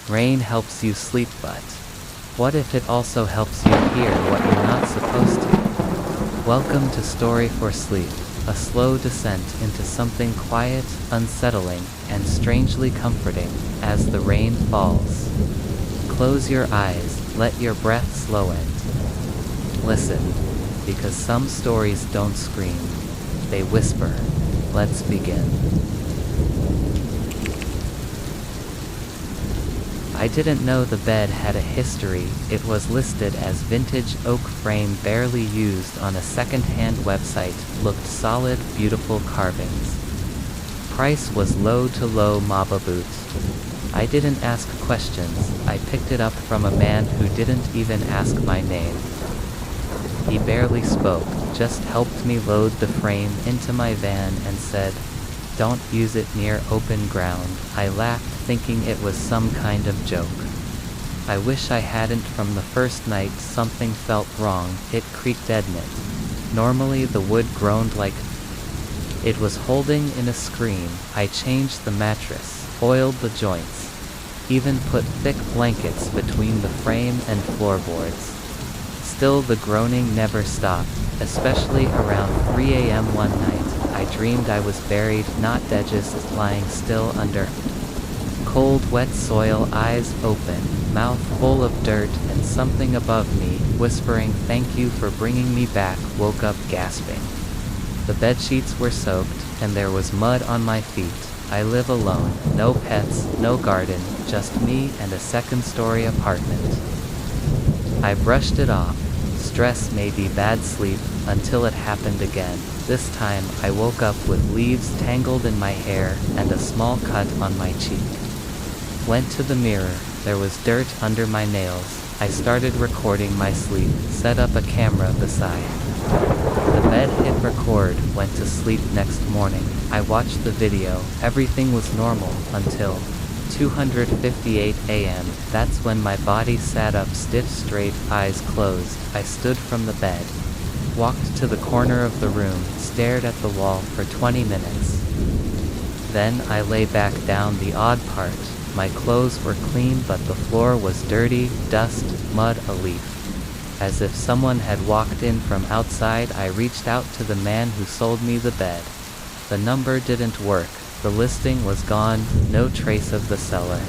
Rain helps you sleep, but what if it also helps you hear what you're not supposed to? Welcome to Story for Sleep, a slow descent into something quiet, unsettling, and strangely comforting as the rain falls. Close your eyes, let your breath slow and listen, because some stories don't scream, they whisper. Let's begin. I didn't know the bed had a history. It was listed as vintage oak frame, barely used on a second-hand website. Looked solid, beautiful carvings. Price was low to low Maba boots. I didn't ask questions. I picked it up from a man who didn't even ask my name. He barely spoke, just helped me load the frame into my van and said, "Don't use it near open ground." I laughed, thinking it was some kind of joke. I wish I hadn't. From the first night something felt wrong. It creaked dead it. Normally the wood groaned like it was holding in a scream. I changed the mattress, oiled the joints, even put thick blankets between the frame and floorboards. Still the groaning never stopped, especially around 3 a.m. one night. I dreamed I was buried, not dead, just lying still under cold, wet soil, eyes open, mouth full of dirt, and something above me, whispering, "Thank you for bringing me back." Woke up gasping. The bedsheets were soaked, and there was mud on my feet. I live alone, no pets, no garden, just me and a second-story apartment. I brushed it off. Stress, maybe bad sleep, until it happened again. This time I woke up with leaves tangled in my hair and a small cut on my cheek. Went to the mirror. There was dirt under my nails. I started recording my sleep, set up a camera beside the bed, hit record, went to sleep. Next morning, I watched the video. Everything was normal until 2:58 a.m. That's when my body sat up stiff, straight, eyes closed. I stood from the bed, walked to the corner of the room, stared at the wall for 20 minutes. Then I lay back down. The odd part, my clothes were clean, but the floor was dirty, dust, mud, a leaf. As if someone had walked in from outside. I reached out to the man who sold me the bed. The number didn't work. The listing was gone, no trace of the seller.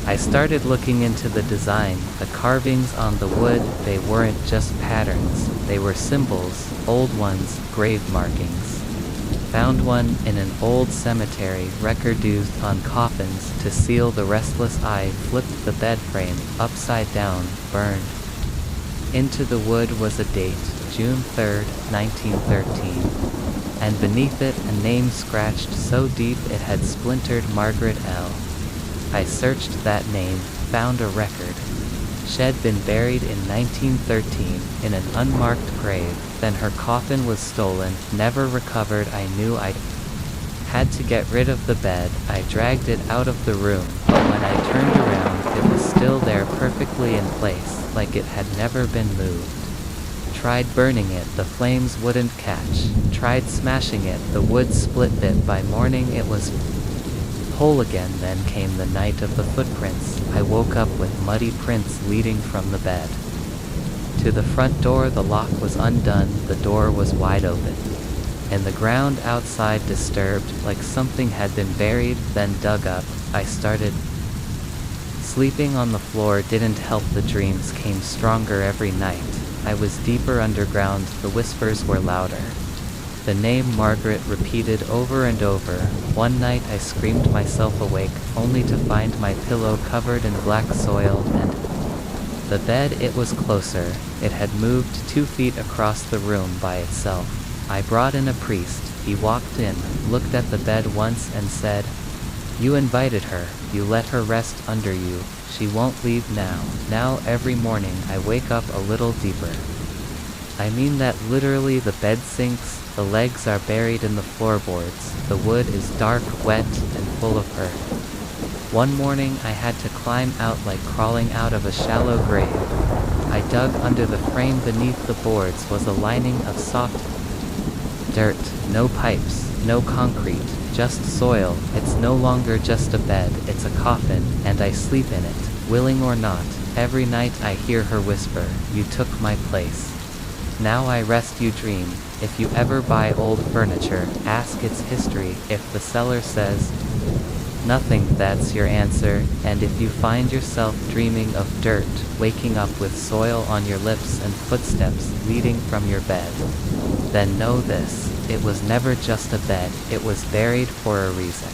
I started looking into the design, the carvings on the wood. They weren't just patterns, they were symbols, old ones, grave markings. Found one in an old cemetery, record used on coffins to seal the restless eye. Flipped the bed frame upside down, burned. Into the wood was a date, June 3rd, 1913. And beneath it a name scratched so deep it had splintered, Margaret L. I searched that name, found a record. She'd been buried in 1913 in an unmarked grave, then her coffin was stolen, never recovered. I knew I had to get rid of the bed. I dragged it out of the room, but when I turned around it was still there, perfectly in place, like it had never been moved. Tried burning it, the flames wouldn't catch. Tried smashing it, the wood split. Bit by morning it was whole again. Then came the night of the footprints. I woke up with muddy prints leading from the bed to the front door. The lock was undone, the door was wide open, and the ground outside disturbed, like something had been buried, then dug up. I started sleeping on the floor. Didn't help, the dreams came stronger every night. I was deeper underground, the whispers were louder. The name Margaret repeated over and over. One night I screamed myself awake, only to find my pillow covered in black soil and the bed. It was closer. It had moved 2 feet across the room by itself. I brought in a priest. He walked in, looked at the bed once and said, "You invited her, you let her rest under you. She won't leave now." Now every morning I wake up a little deeper. I mean that literally. The bed sinks, the legs are buried in the floorboards, the wood is dark, wet, and full of earth. One morning I had to climb out like crawling out of a shallow grave. I dug under the frame. Beneath the boards was a lining of soft dirt, no pipes, no concrete, just soil. It's no longer just a bed, it's a coffin, and I sleep in it, willing or not. Every night I hear her whisper, "You took my place. Now I rest, you dream." If you ever buy old furniture, ask its history. If the seller says nothing, that's your answer. And if you find yourself dreaming of dirt, waking up with soil on your lips and footsteps leading from your bed, then know this: it was never just a bed, it was buried for a reason.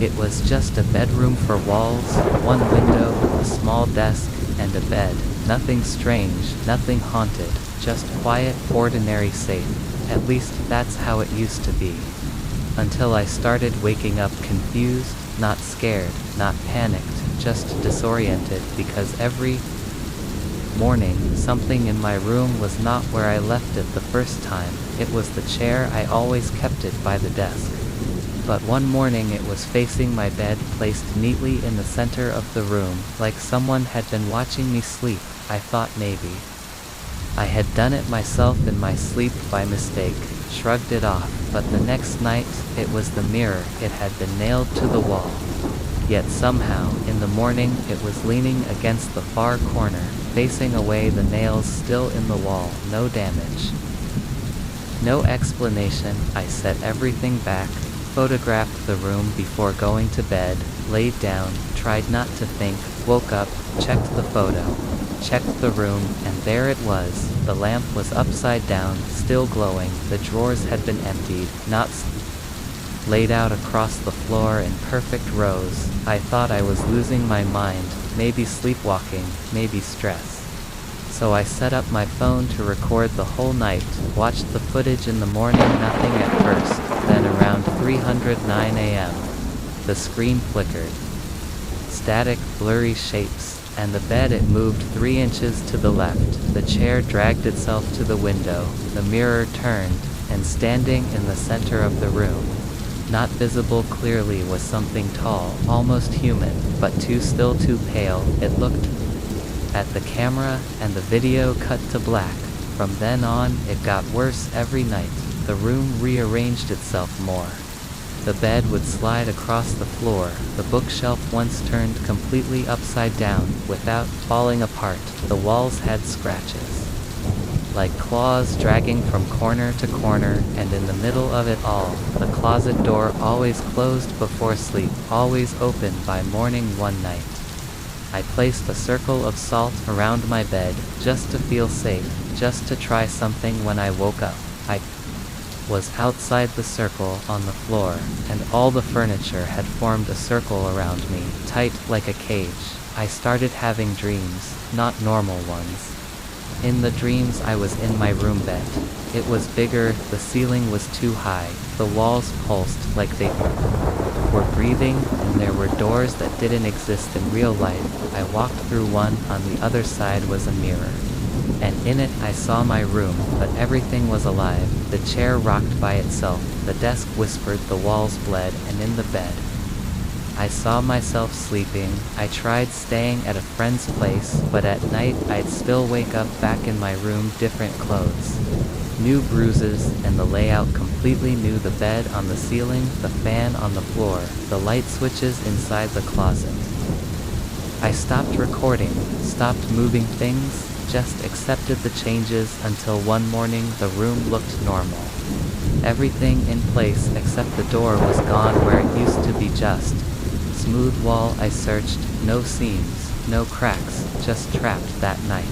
It was just a bedroom for walls, one window, a small desk, and a bed. Nothing strange, nothing haunted, just quiet, ordinary, safe. At least that's how it used to be. Until I started waking up confused, not scared, not panicked, just disoriented, because every morning something in my room was not where I left it the first time. It was the chair, I always kept it by the desk. But one morning it was facing my bed, placed neatly in the center of the room, like someone had been watching me sleep. I thought maybe I had done it myself in my sleep by mistake, shrugged it off, but the next night, it was the mirror. It had been nailed to the wall. Yet somehow, in the morning, it was leaning against the far corner, facing away, the nails still in the wall, no damage. No explanation. I set everything back, photographed the room before going to bed, laid down, tried not to think, woke up, checked the photo, checked the room, and there it was. The lamp was upside down, still glowing. The drawers had been emptied, not laid out across the floor in perfect rows. I thought I was losing my mind, maybe sleepwalking, maybe stress. So I set up my phone to record the whole night, watched the footage in the morning, nothing at first, then around 3:09 a.m. the screen flickered. Static, blurry shapes, and the bed, it moved 3 inches to the left. The chair dragged itself to the window, the mirror turned, and standing in the center of the room, not visible clearly, was something tall, almost human, but too still, too pale. It looked at the camera, and the video cut to black. From then on, it got worse every night. The room rearranged itself more. The bed would slide across the floor. The bookshelf once turned completely upside down, without falling apart. The walls had scratches, like claws dragging from corner to corner, and in the middle of it all, the closet door, always closed before sleep, always open by morning. One night, I placed a circle of salt around my bed, just to feel safe, just to try something. When I woke up, I was outside the circle, on the floor, and all the furniture had formed a circle around me, tight like a cage. I started having dreams, not normal ones. In the dreams I was in my room bed. It was bigger, the ceiling was too high, the walls pulsed like they were breathing, and there were doors that didn't exist in real life. I walked through one, on the other side was a mirror, and in it I saw my room, but everything was alive. The chair rocked by itself, the desk whispered, the walls bled, and in the bed I saw myself sleeping. I tried staying at a friend's place, but at night I'd still wake up back in my room, different clothes, new bruises, and the layout completely new. The bed on the ceiling, the fan on the floor, the light switches inside the closet. I stopped recording, stopped moving things, just accepted the changes, until one morning the room looked normal. Everything in place except the door was gone where it used to be, just smooth wall. I searched, no seams, no cracks, just trapped that night.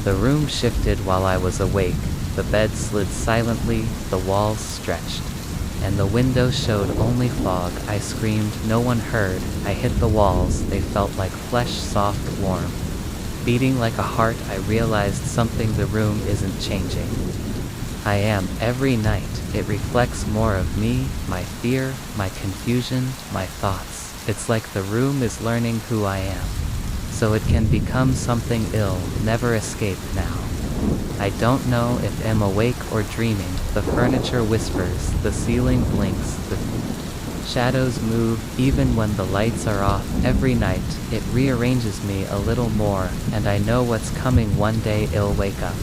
The room shifted while I was awake, the bed slid silently, the walls stretched, and the window showed only fog. I screamed, no one heard. I hit the walls, they felt like flesh, soft, warm, beating like a heart. I realized something, the room isn't changing. I am, every night. It reflects more of me, my fear, my confusion, my thoughts. It's like the room is learning who I am, so it can become something ill, never escape now. I don't know if I'm awake or dreaming. The furniture whispers, the ceiling blinks, the shadows move, even when the lights are off. Every night, it rearranges me a little more, and I know what's coming. One day I'll wake up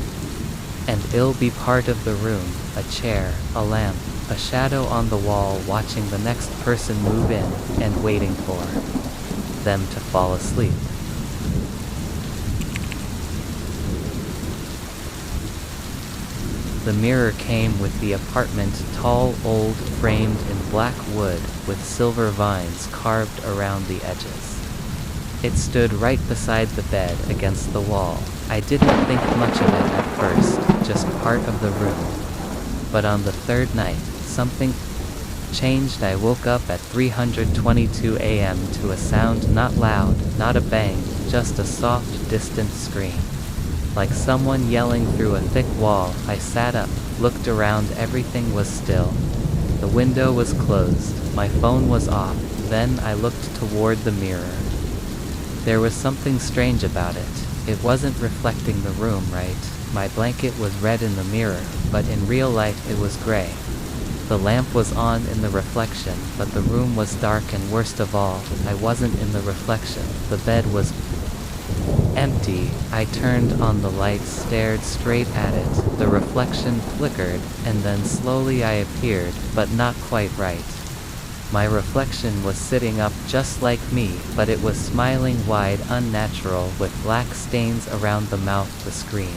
And it'll be part of the room, a chair, a lamp, a shadow on the wall watching the next person move in, and waiting for them to fall asleep. The mirror came with the apartment, tall, old, framed in black wood, with silver vines carved around the edges. It stood right beside the bed, against the wall. I didn't think much of it at first, just part of the room. But on the third night, something changed. I woke up at 3:22 a.m. to a sound, not loud, not a bang, just a soft, distant scream. Like someone yelling through a thick wall. I sat up, looked around, everything was still. The window was closed, my phone was off, then I looked toward the mirror. There was something strange about it. It wasn't reflecting the room right. My blanket was red in the mirror, but in real life it was gray. The lamp was on in the reflection, but the room was dark, and worst of all, I wasn't in the reflection. The bed was empty. I turned on the light, stared straight at it. The reflection flickered, and then slowly I appeared, but not quite right. My reflection was sitting up just like me, but it was smiling wide, unnatural, with black stains around the mouth. The scream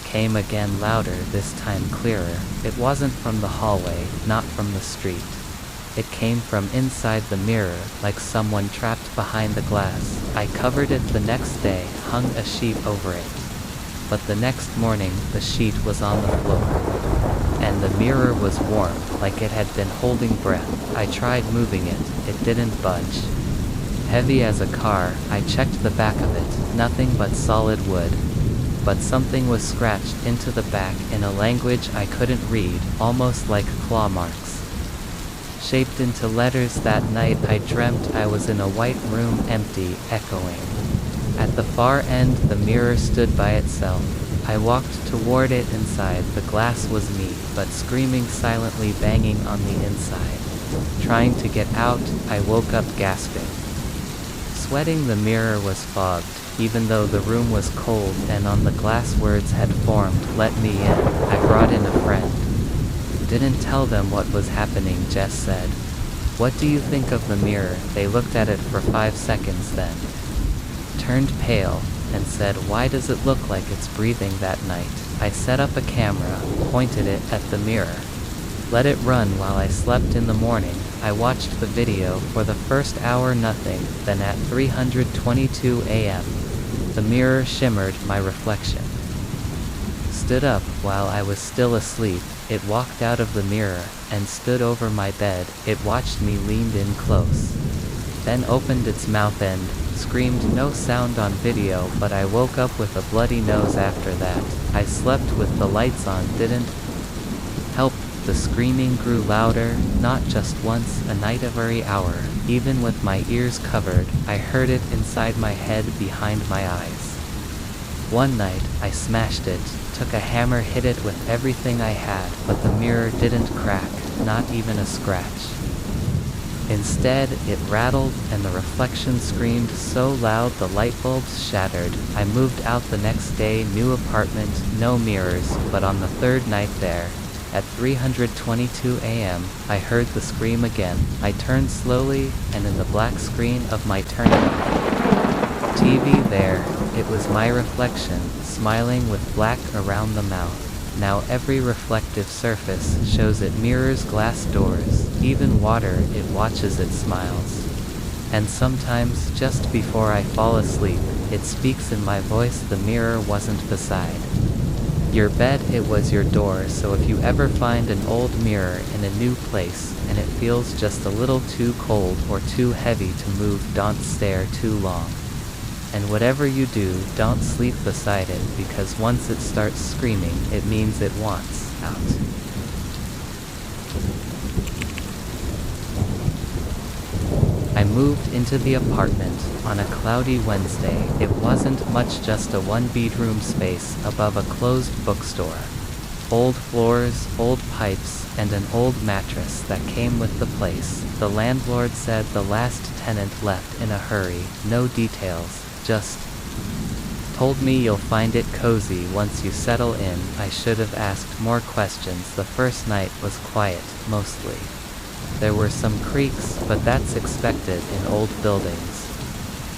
came again, louder, this time clearer. It wasn't from the hallway, not from the street. It came from inside the mirror, like someone trapped behind the glass. I covered it the next day, hung a sheet over it. But the next morning, the sheet was on the floor. And the mirror was warm, like it had been holding breath. I tried moving it, it didn't budge. Heavy as a car, I checked the back of it, nothing but solid wood. But something was scratched into the back in a language I couldn't read, almost like claw marks. Shaped into letters. That night I dreamt I was in a white room, empty, echoing. At the far end, the mirror stood by itself. I walked toward it. Inside, the glass was me, but screaming silently, banging on the inside. Trying to get out, I woke up gasping. Sweating. The mirror was fogged, even though the room was cold, and on the glass words had formed, "Let me in." I brought in a friend. Didn't tell them what was happening, Jess said. "What do you think of the mirror?" They looked at it for 5 seconds, then turned pale, and said, "Why does it look like it's breathing that night?" I set up a camera, pointed it at the mirror. Let it run while I slept. In the morning, I watched the video. For the first hour nothing, then at 3:22 a.m., the mirror shimmered. My reflection stood up while I was still asleep. It walked out of the mirror, and stood over my bed. It watched me, leaned in close. Then opened its mouth and screamed. No sound on video, but I woke up with a bloody nose after that. I slept with the lights on, didn't help. The screaming grew louder, not just once, a night, every hour. Even with my ears covered, I heard it inside my head, behind my eyes. One night, I smashed it, took a hammer, hit it with everything I had, but the mirror didn't crack, not even a scratch. Instead, it rattled, and the reflection screamed so loud the light bulbs shattered. I moved out the next day, new apartment, no mirrors, but on the third night there, at 3:22 a.m., I heard the scream again. I turned slowly, and in the black screen of my turning TV there, it was my reflection, smiling with black around the mouth. Now every reflective surface shows it, mirrors, glass doors, even water. It watches, it smiles. And sometimes, just before I fall asleep, it speaks in my voice. The mirror wasn't beside your bed, it was your door. So if you ever find an old mirror in a new place, and it feels just a little too cold or too heavy to move, don't stare too long. And whatever you do, don't sleep beside it, because once it starts screaming, it means it wants out. I moved into the apartment on a cloudy Wednesday. It wasn't much, just a one-bedroom space above a closed bookstore. Old floors, old pipes, and an old mattress that came with the place. The landlord said the last tenant left in a hurry. No details, just told me you'll find it cozy once you settle in. I should have asked more questions. The first night was quiet, mostly. There were some creaks, but that's expected in old buildings.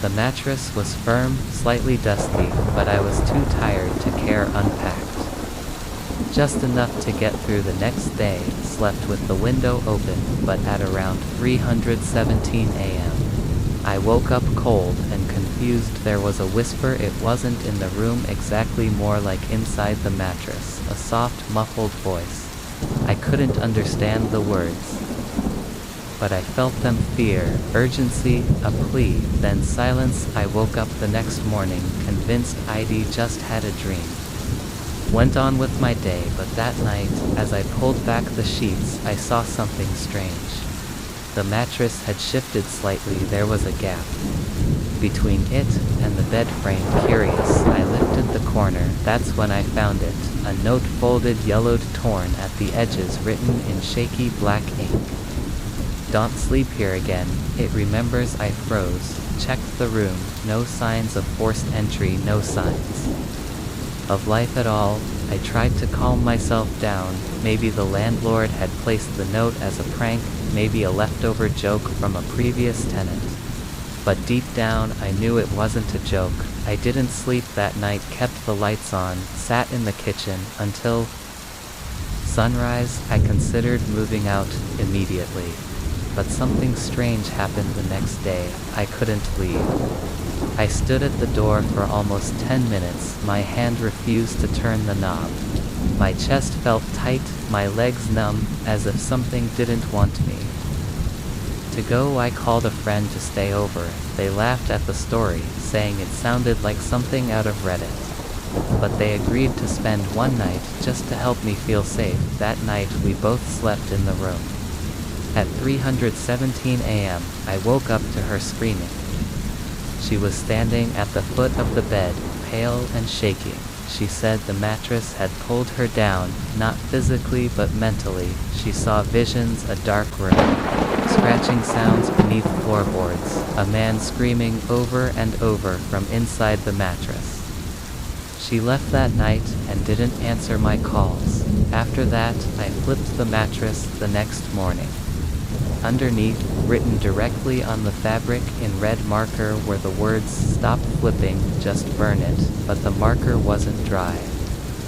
The mattress was firm, slightly dusty, but I was too tired to care. Unpacked just enough to get through the next day. Slept with the window open, but at around 3:17 a.m. I woke up cold and confused. There was a whisper. It wasn't in the room exactly, more like inside the mattress. A soft, muffled voice. I couldn't understand the words, but I felt them. Fear, urgency, a plea, then silence. I woke up the next morning, convinced I'd just had a dream. Went on with my day, but that night, as I pulled back the sheets, I saw something strange. The mattress had shifted slightly. There was a gap between it and the bed frame. Curious, I lifted the corner. That's when I found it. A note, folded, yellowed, torn at the edges, written in shaky black ink. Don't sleep here again. It remembers. I froze. Checked the room. No signs of forced entry, no signs of life at all. I tried to calm myself down. Maybe the landlord had placed the note as a prank, maybe a leftover joke from a previous tenant. But deep down, I knew it wasn't a joke. I didn't sleep that night, kept the lights on, sat in the kitchen until sunrise. I considered moving out immediately, but something strange happened the next day. I couldn't leave. I stood at the door for almost 10 minutes. My hand refused to turn the knob. My chest felt tight, my legs numb, as if something didn't want me to go. I called a friend to stay over. They laughed at the story, saying it sounded like something out of Reddit. But they agreed to spend one night, just to help me feel safe. That night we both slept in the room. At 3:17 a.m., I woke up to her screaming. She was standing at the foot of the bed, pale and shaking. She said the mattress had pulled her down, not physically but mentally. She saw visions, a dark room, scratching sounds beneath floorboards, a man screaming over and over from inside the mattress. She left that night and didn't answer my calls. After that, I flipped the mattress the next morning. Underneath, written directly on the fabric in red marker, were the words, "Stop flipping, just burn it." But the marker wasn't dry.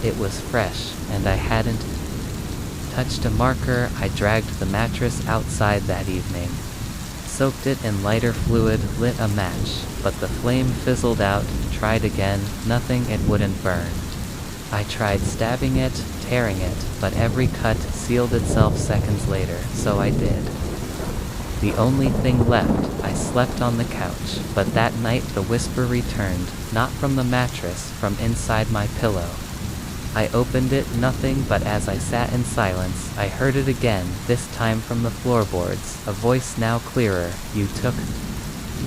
It was fresh, and I hadn't touched a marker. I dragged the mattress outside that evening, soaked it in lighter fluid, lit a match, but the flame fizzled out. Tried again, nothing, it wouldn't burn. I tried stabbing it, tearing it, but every cut sealed itself seconds later, so I did. The only thing left. I slept on the couch, but that night the whisper returned, not from the mattress, from inside my pillow. I opened it, nothing, but as I sat in silence, I heard it again, this time from the floorboards, a voice now clearer. "You took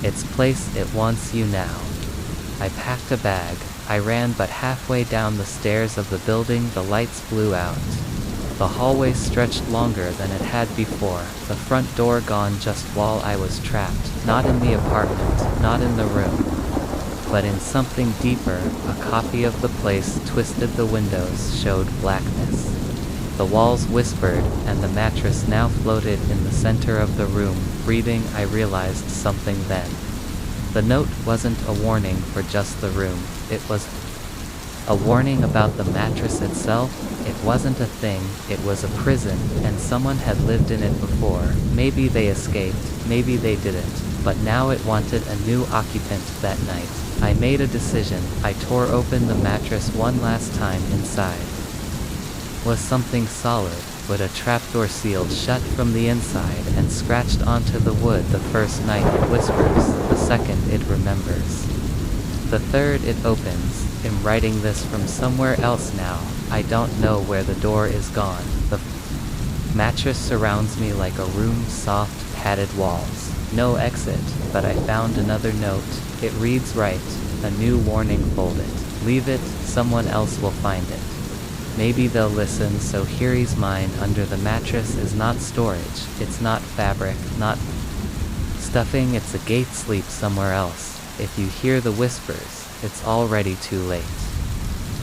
its place, it wants you now." I packed a bag. I ran, but halfway down the stairs of the building the lights blew out. The hallway stretched longer than it had before, the front door gone just while I was trapped, not in the apartment, not in the room, but in something deeper. A copy of the place twisted, the windows showed blackness. The walls whispered, and the mattress now floated in the center of the room, breathing. I realized something then. The note wasn't a warning for just the room, it was a warning about the mattress itself. It wasn't a thing, it was a prison, and someone had lived in it before. Maybe they escaped, maybe they didn't, but now it wanted a new occupant. That night, I made a decision. I tore open the mattress one last time. Inside was something solid, but a trapdoor sealed shut from the inside and scratched onto the wood. The first night it whispers, the second it remembers, the third it opens. I'm writing this from somewhere else now. I don't know where the door is gone. The mattress surrounds me like a room, soft, padded walls. No exit, but I found another note. It reads, "Right, a new warning, fold it. Leave it, someone else will find it. Maybe they'll listen." So Eerie's mind under the mattress is not storage, it's not fabric, not stuffing, it's a gate. Sleep somewhere else. If you hear the whispers, it's already too late.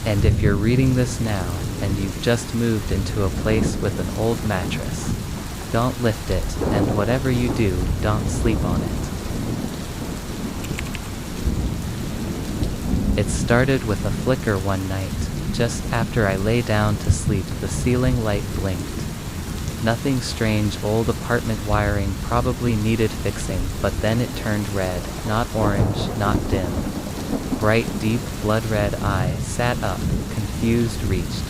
And if you're reading this now, and you've just moved into a place with an old mattress, don't lift it, and whatever you do, don't sleep on it. It started with a flicker one night. Just after I lay down to sleep, the ceiling light blinked. Nothing strange, old apartment wiring probably needed fixing, but then it turned red, not orange, not dim. Bright, deep, blood-red eye sat up, confused, reached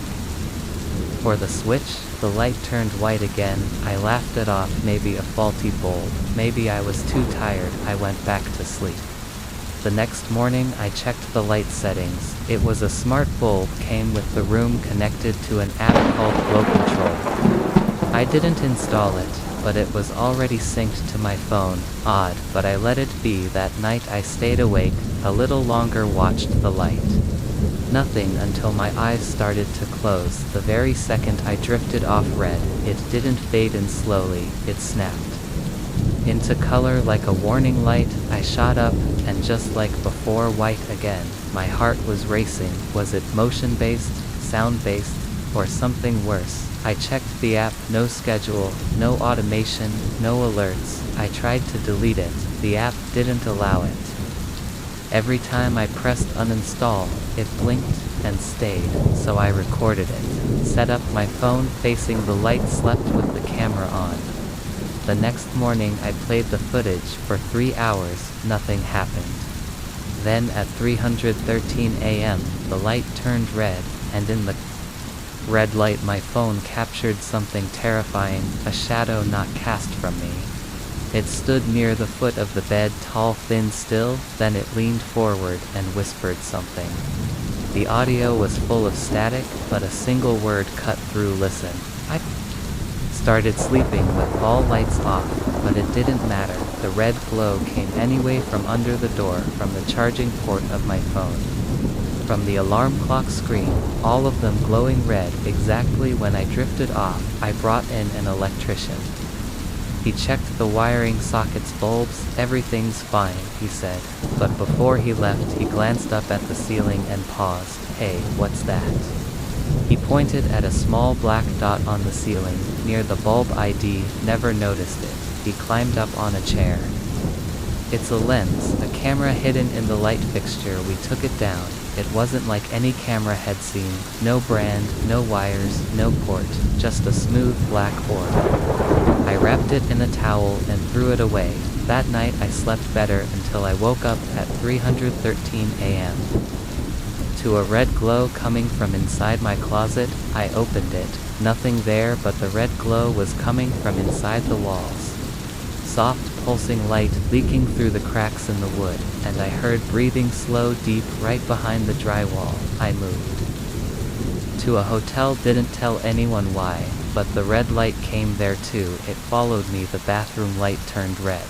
for the switch. The light turned white again. I laughed it off. Maybe a faulty bulb. Maybe I was too tired. I went back to sleep. The next morning I checked the light settings. It was a smart bulb, came with the room connected to an app called Glow Control. I didn't install it, but it was already synced to my phone. Odd, but I let it be. That night I stayed awake, a little longer, watched the light. Nothing until my eyes started to close. The very second I drifted off red, it didn't fade in slowly, it snapped into color like a warning light. I shot up, and just like before, white again. My heart was racing. Was it motion-based, sound-based, or something worse? I checked the app. No schedule, no automation, no alerts. I tried to delete it. The app didn't allow it. Every time I pressed uninstall, it blinked and stayed, so I recorded it. Set up my phone facing the light, slept with the camera on. The next morning I played the footage for 3 hours, nothing happened. Then at 3:13 a.m., the light turned red, and in the red light my phone captured something terrifying, a shadow not cast from me. It stood near the foot of the bed, tall, thin, still. Then it leaned forward and whispered something. The audio was full of static, but a single word cut through. Listen. I started sleeping with all lights off, but it didn't matter. The red glow came anyway from under the door, from the charging port of my phone, from the alarm clock screen, all of them glowing red. Exactly when I drifted off, I brought in an electrician. He checked the wiring, sockets, bulbs. Everything's fine, he said. But before he left, he glanced up at the ceiling and paused. Hey, what's that? He pointed at a small black dot on the ceiling, near the bulb. ID, never noticed it. He climbed up on a chair. It's a lens, a camera hidden in the light fixture. We took it down. It wasn't like any camera had seen. No brand, no wires, no port, just a smooth black orb. I wrapped it in a towel and threw it away. That night I slept better until I woke up at 3:13 a.m. to a red glow coming from inside my closet. I opened it. Nothing there, but the red glow was coming from inside the walls. Soft, pulsing light leaking through the cracks in the wood, and I heard breathing, slow, deep, right behind the drywall. I moved to a hotel, didn't tell anyone why, but the red light came there too. It followed me. The bathroom light turned red.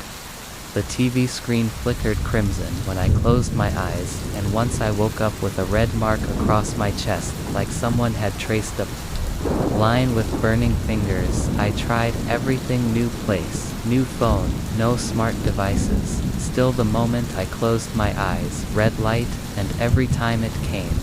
The TV screen flickered crimson when I closed my eyes, and once I woke up with a red mark across my chest, like someone had traced a line with burning fingers. I tried everything, new place, new phone, no smart devices. Still, the moment I closed my eyes, red light, and every time it came,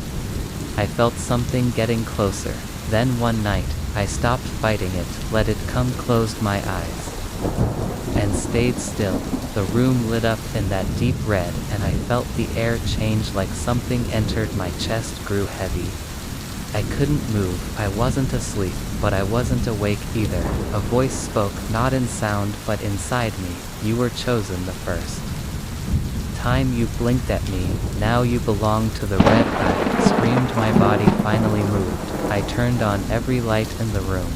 I felt something getting closer. Then one night, I stopped fighting it, let it come, closed my eyes, and stayed still. The room lit up in that deep red, and I felt the air change, like something entered my chest, grew heavy. I couldn't move. I wasn't asleep, but I wasn't awake either. A voice spoke, not in sound, but inside me. You were chosen the first time you blinked at me. Now you belong to the red. I screamed. My body finally moved. I turned on every light in the room.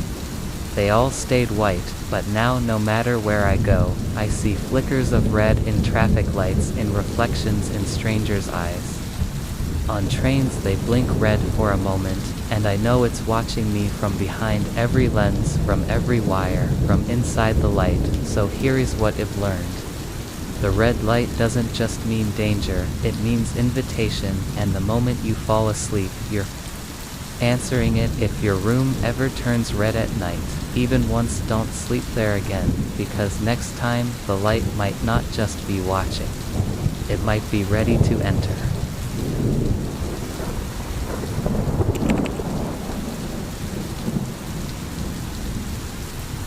They all stayed white, but now no matter where I go, I see flickers of red in traffic lights, in reflections in strangers' eyes. On trains they blink red for a moment, and I know it's watching me from behind every lens, from every wire, from inside the light. So here is what I've learned. The red light doesn't just mean danger, it means invitation, and the moment you fall asleep, you're answering it. If your room ever turns red at night, even once, don't sleep there again, because next time, the light might not just be watching. It might be ready to enter.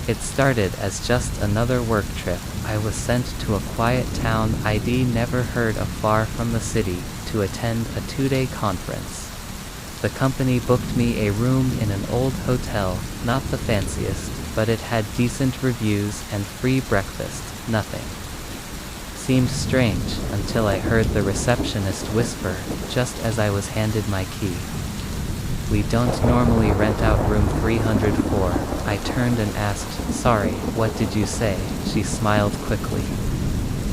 It started as just another work trip. I was sent to a quiet town I'd never heard of far from the city to attend a 2-day conference. The company booked me a room in an old hotel, not the fanciest, but it had decent reviews and free breakfast. Nothing seemed strange until I heard the receptionist whisper, just as I was handed my key. "We don't normally rent out room 304. I turned and asked, "Sorry, what did you say?" She smiled quickly.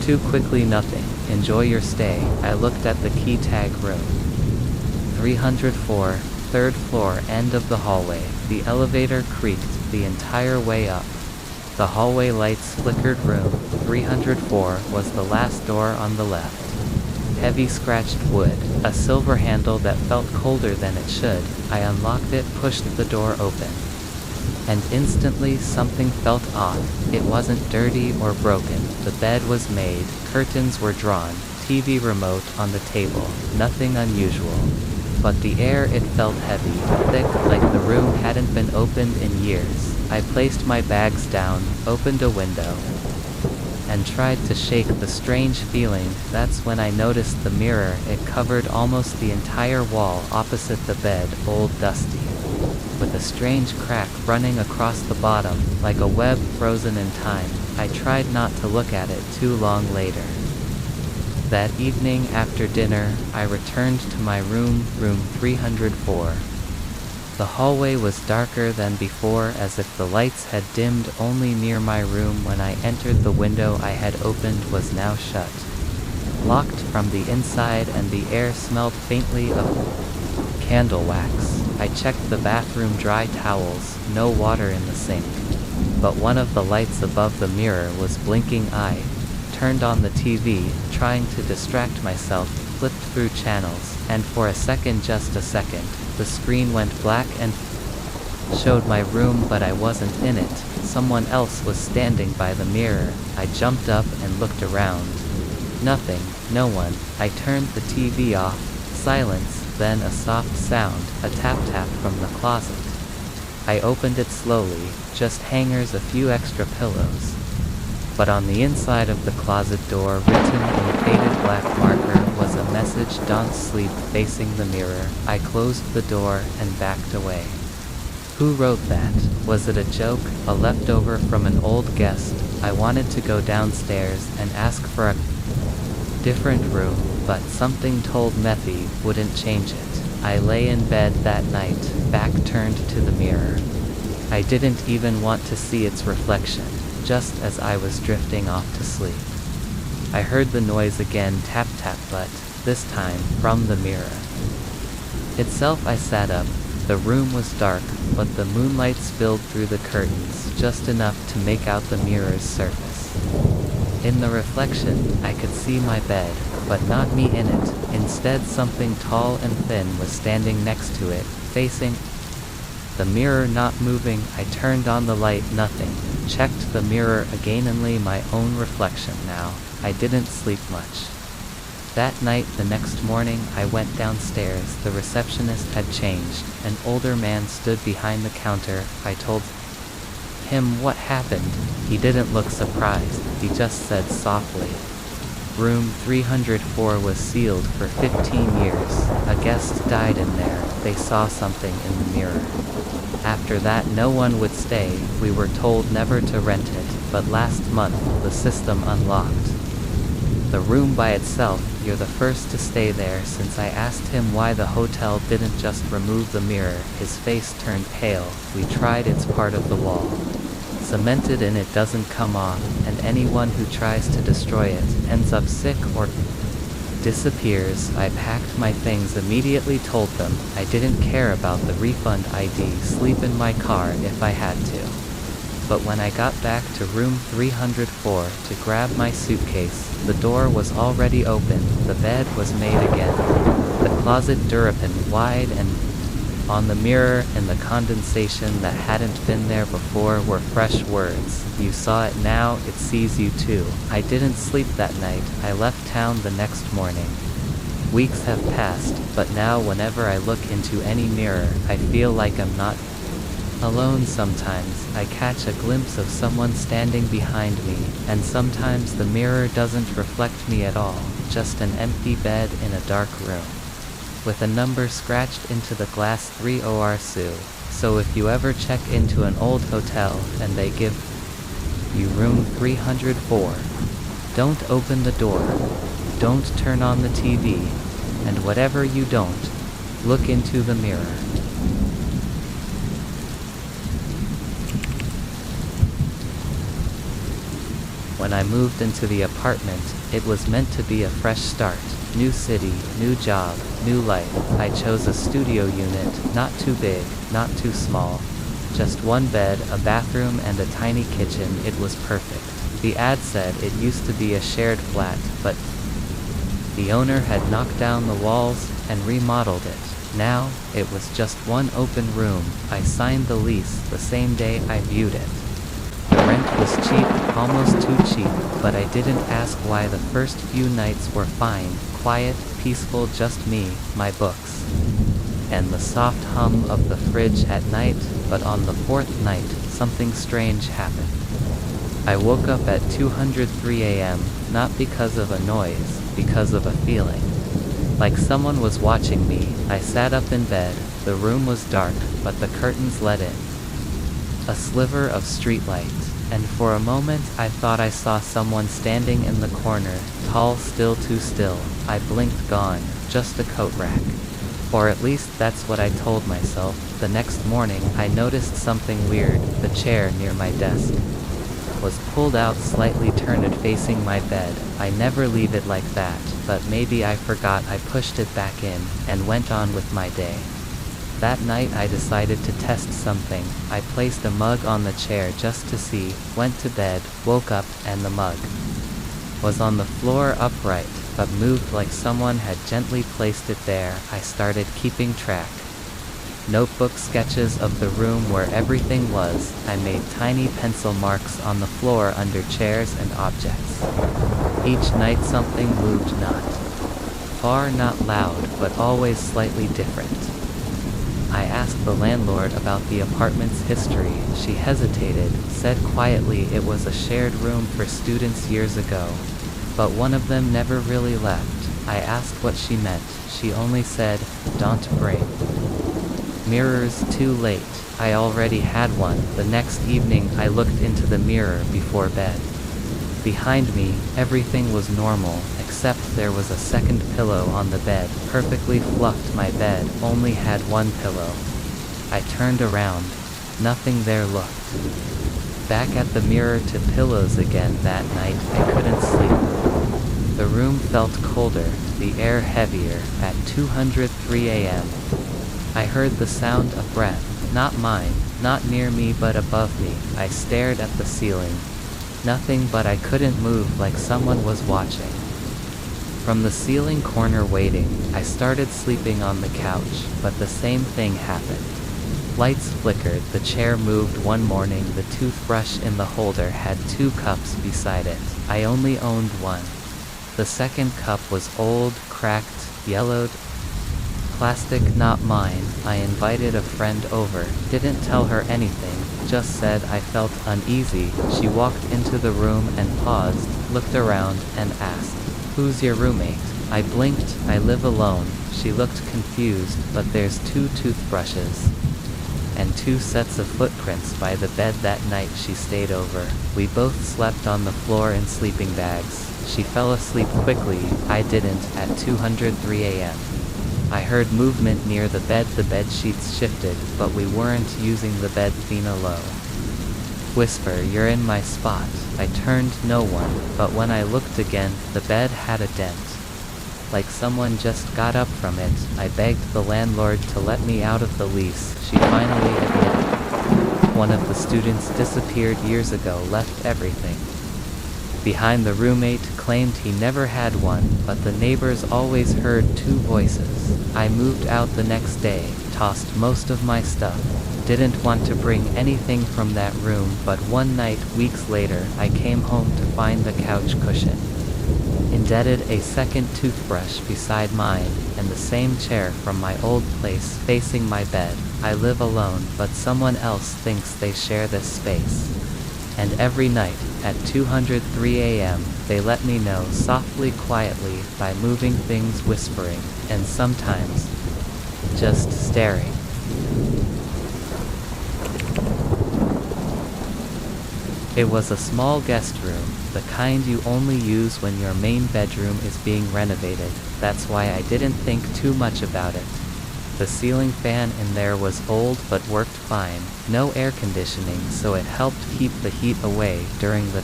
"Too quickly, nothing. Enjoy your stay." I looked at the key tag room. 304, third floor, end of the hallway. The elevator creaked the entire way up. The hallway lights flickered. Room 304 was the last door on the left. Heavy scratched wood, a silver handle that felt colder than it should. I unlocked it, pushed the door open. And instantly something felt off. It wasn't dirty or broken. The bed was made, curtains were drawn, TV remote on the table. Nothing unusual. But the air, it felt heavy, thick, like the room hadn't been opened in years. I placed my bags down, opened a window, and tried to shake the strange feeling. That's when I noticed the mirror. It covered almost the entire wall opposite the bed, old, dusty, with a strange crack running across the bottom, like a web frozen in time. I tried not to look at it too long later. That evening after dinner, I returned to my room 304. The hallway was darker than before, as if the lights had dimmed only near my room. When I entered, the window I had opened was now shut, locked from the inside, and the air smelled faintly of candle wax. I checked the bathroom, dry towels, no water in the sink. But one of the lights above the mirror was blinking. I turned on the TV, trying to distract myself, flipped through channels, and for a second, just a second, the screen went black and showed my room, but I wasn't in it. Someone else was standing by the mirror. I jumped up and looked around. Nothing, no one. I turned the TV off. Silence, then a soft sound, a tap-tap from the closet. I opened it slowly, just hangers, a few extra pillows. But on the inside of the closet door, written in faded black marker, was a message: "Don't sleep facing the mirror." I closed the door and backed away. Who wrote that? Was it a joke, a leftover from an old guest? I wanted to go downstairs and ask for a different room, but something told Methy wouldn't change it. I lay in bed that night, back turned to the mirror. I didn't even want to see its reflection. Just as I was drifting off to sleep, I heard the noise again, tap-tap, but this time from the mirror itself. I sat up. The room was dark, but the moonlight spilled through the curtains, just enough to make out the mirror's surface. In the reflection, I could see my bed, but not me in it. Instead, something tall and thin was standing next to it, facing the mirror, not moving. I turned on the light, nothing. Checked the mirror againly, my own reflection now. I didn't sleep much that night. The next morning, I went downstairs. The receptionist had changed. An older man stood behind the counter. I told him what happened. He didn't look surprised. He just said softly, "Room 304 was sealed for 15 years. A guest died in there. They saw something in the mirror. After that, no one would stay. We were told never to rent it, but last month, the system unlocked the room by itself. You're the first to stay there." Since I asked him why the hotel didn't just remove the mirror, his face turned pale. "We tried, it's part of the wall. Cemented in, it doesn't come off, and anyone who tries to destroy it ends up sick or disappears." I packed my things immediately, told them I didn't care about the refund ID, sleep in my car if I had to. But when I got back to room 304 to grab my suitcase, the door was already open. The bed was made again. The closet door open wide, and on the mirror and the condensation that hadn't been there before were fresh words. "You saw it, now it sees you too." I didn't sleep that night. I left town the next morning. Weeks have passed, but now whenever I look into any mirror, I feel like I'm not Alone sometimes, I catch a glimpse of someone standing behind me, and sometimes the mirror doesn't reflect me at all, just an empty bed in a dark room. With a number scratched into the glass 3OR2. So if you ever check into an old hotel and they give you room 304, don't open the door, don't turn on the TV, and whatever you don't, look into the mirror. When I moved into the apartment, it was meant to be a fresh start. New city, new job, new life. I chose a studio unit, not too big, not too small. Just one bed, a bathroom, and a tiny kitchen. It was perfect. The ad said it used to be a shared flat, but the owner had knocked down the walls and remodeled it. Now, it was just one open room. I signed the lease the same day I viewed it. The rent was cheap, almost too cheap, but I didn't ask why. The first few nights were fine, quiet, peaceful, just me, my books, and the soft hum of the fridge at night. But on the fourth night, something strange happened. I woke up at 2:03 a.m., not because of a noise, because of a feeling. Like someone was watching me. I sat up in bed. The room was dark, but the curtains let in a sliver of streetlight, and for a moment I thought I saw someone standing in the corner, tall, still, too still. I blinked, gone, just a coat rack. Or at least that's what I told myself. The next morning, I noticed something weird. The chair near my desk was pulled out, slightly turned facing my bed. I never leave it like that, but maybe I forgot. I pushed it back in, and went on with my day. That night I decided to test something. I placed a mug on the chair just to see, went to bed, woke up, and the mug was on the floor upright, but moved like someone had gently placed it there. I started keeping track. Notebook sketches of the room where everything was. I made tiny pencil marks on the floor under chairs and objects. Each night something moved, not far, not loud, but always slightly different. I asked the landlord about the apartment's history. She hesitated, said quietly it was a shared room for students years ago, but one of them never really left. I asked what she meant. She only said, "Don't bring mirrors too late." I already had one. The next evening I looked into the mirror before bed. Behind me, everything was normal, except there was a second pillow on the bed, perfectly fluffed. My bed only had one pillow. I turned around. Nothing there. Looked back at the mirror to pillows again. That night I couldn't sleep. The room felt colder, the air heavier. At 2:03 a.m. I heard the sound of breath. Not mine, not near me but above me. I stared at the ceiling. Nothing, but I couldn't move, like someone was watching from the ceiling corner, waiting. I started sleeping on the couch, but the same thing happened. Lights flickered, the chair moved. One morning the toothbrush in the holder had two cups beside it. I only owned one. The second cup was old, cracked, yellowed, plastic, not mine. I invited a friend over, didn't tell her anything, just said I felt uneasy. She walked into the room and paused, looked around, and asked, "Who's your roommate?" I blinked. "I live alone." She looked confused. "But there's two toothbrushes and two sets of footprints by the bed." That night she stayed over. We both slept on the floor in sleeping bags. She fell asleep quickly, I didn't. At 2:03 a.m. I heard movement near the bed. The bed sheets shifted, but we weren't using the bed. Thina low whisper, "You're in my spot." I turned, no one, but when I looked again, the bed had a dent, like someone just got up from it. I begged the landlord to let me out of the lease. She finally admitted one of the students disappeared years ago, left everything behind. The roommate claimed he never had one, but the neighbors always heard two voices. I moved out the next day, tossed most of my stuff. Didn't want to bring anything from that room, but one night, weeks later, I came home to find the couch cushion indented, a second toothbrush beside mine, and the same chair from my old place facing my bed. I live alone, but someone else thinks they share this space. And every night, at 203 a.m., they let me know softly, quietly, by moving things, whispering, and sometimes just staring. It was a small guest room, the kind you only use when your main bedroom is being renovated. That's why I didn't think too much about it. The ceiling fan in there was old but worked fine, no air conditioning, so it helped keep the heat away during the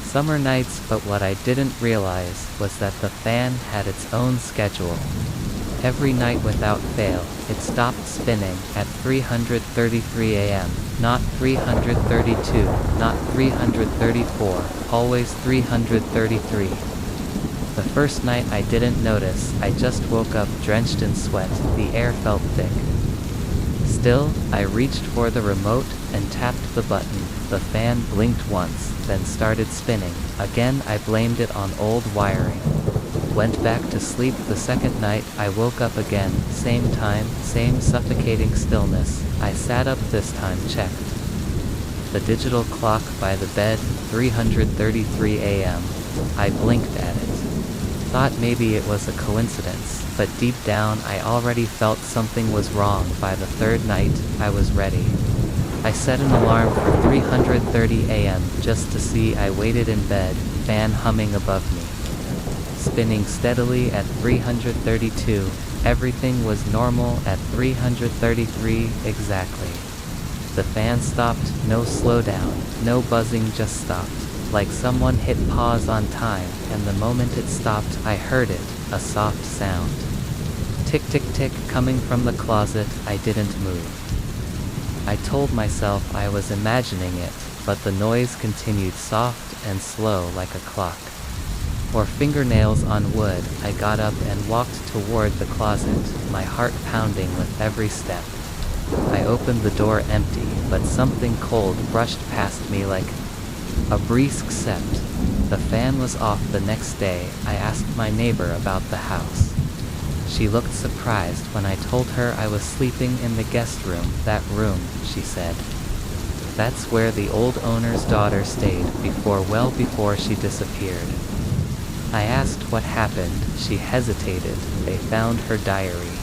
summer nights, but what I didn't realize was that the fan had its own schedule. Every night without fail, it stopped spinning at 333 a.m., not 332, not 334, always 333. The first night I didn't notice, I just woke up drenched in sweat, the air felt thick. Still, I reached for the remote and tapped the button. The fan blinked once, then started spinning. Again I blamed it on old wiring. Went back to sleep. The second night, I woke up again, same time, same suffocating stillness. I sat up this time, checked the digital clock by the bed, 333 a.m. I blinked at it. Thought maybe it was a coincidence, but deep down I already felt something was wrong. By the third night, I was ready. I set an alarm for 330 a.m. just to see. I waited in bed, fan humming above me. Spinning steadily at 332, everything was normal at 333 exactly. The fan stopped, no slowdown, no buzzing, just stopped. Like someone hit pause on time, and the moment it stopped, I heard it, a soft sound. Tick tick tick coming from the closet. I didn't move. I told myself I was imagining it, but the noise continued, soft and slow like a clock. Or fingernails on wood. I got up and walked toward the closet, my heart pounding with every step. I opened the door, empty, but something cold brushed past me like a breeze. Except the fan was off. The next day, I asked my neighbor about the house. She looked surprised when I told her I was sleeping in the guest room. That room, she said. That's where the old owner's daughter stayed well before she disappeared. I asked what happened. She hesitated. They found her diary.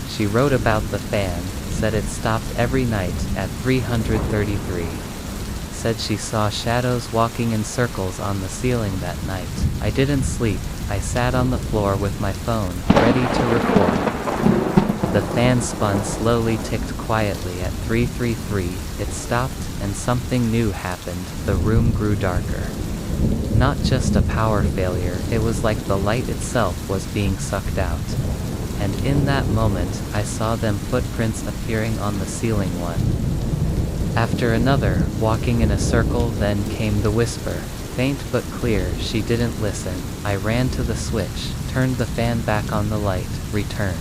She wrote about the fan, said it stopped every night at 333. Said she saw shadows walking in circles on the ceiling that night. I didn't sleep. I sat on the floor with my phone, ready to record. The fan spun slowly, ticked quietly at 333. It stopped, and something new happened. The room grew darker. Not just a power failure, it was like the light itself was being sucked out. And in that moment, I saw them footprints appearing on the ceiling, one after another, walking in a circle. Then came the whisper, faint but clear. She didn't listen. I ran to the switch, turned the fan back on. The light returned.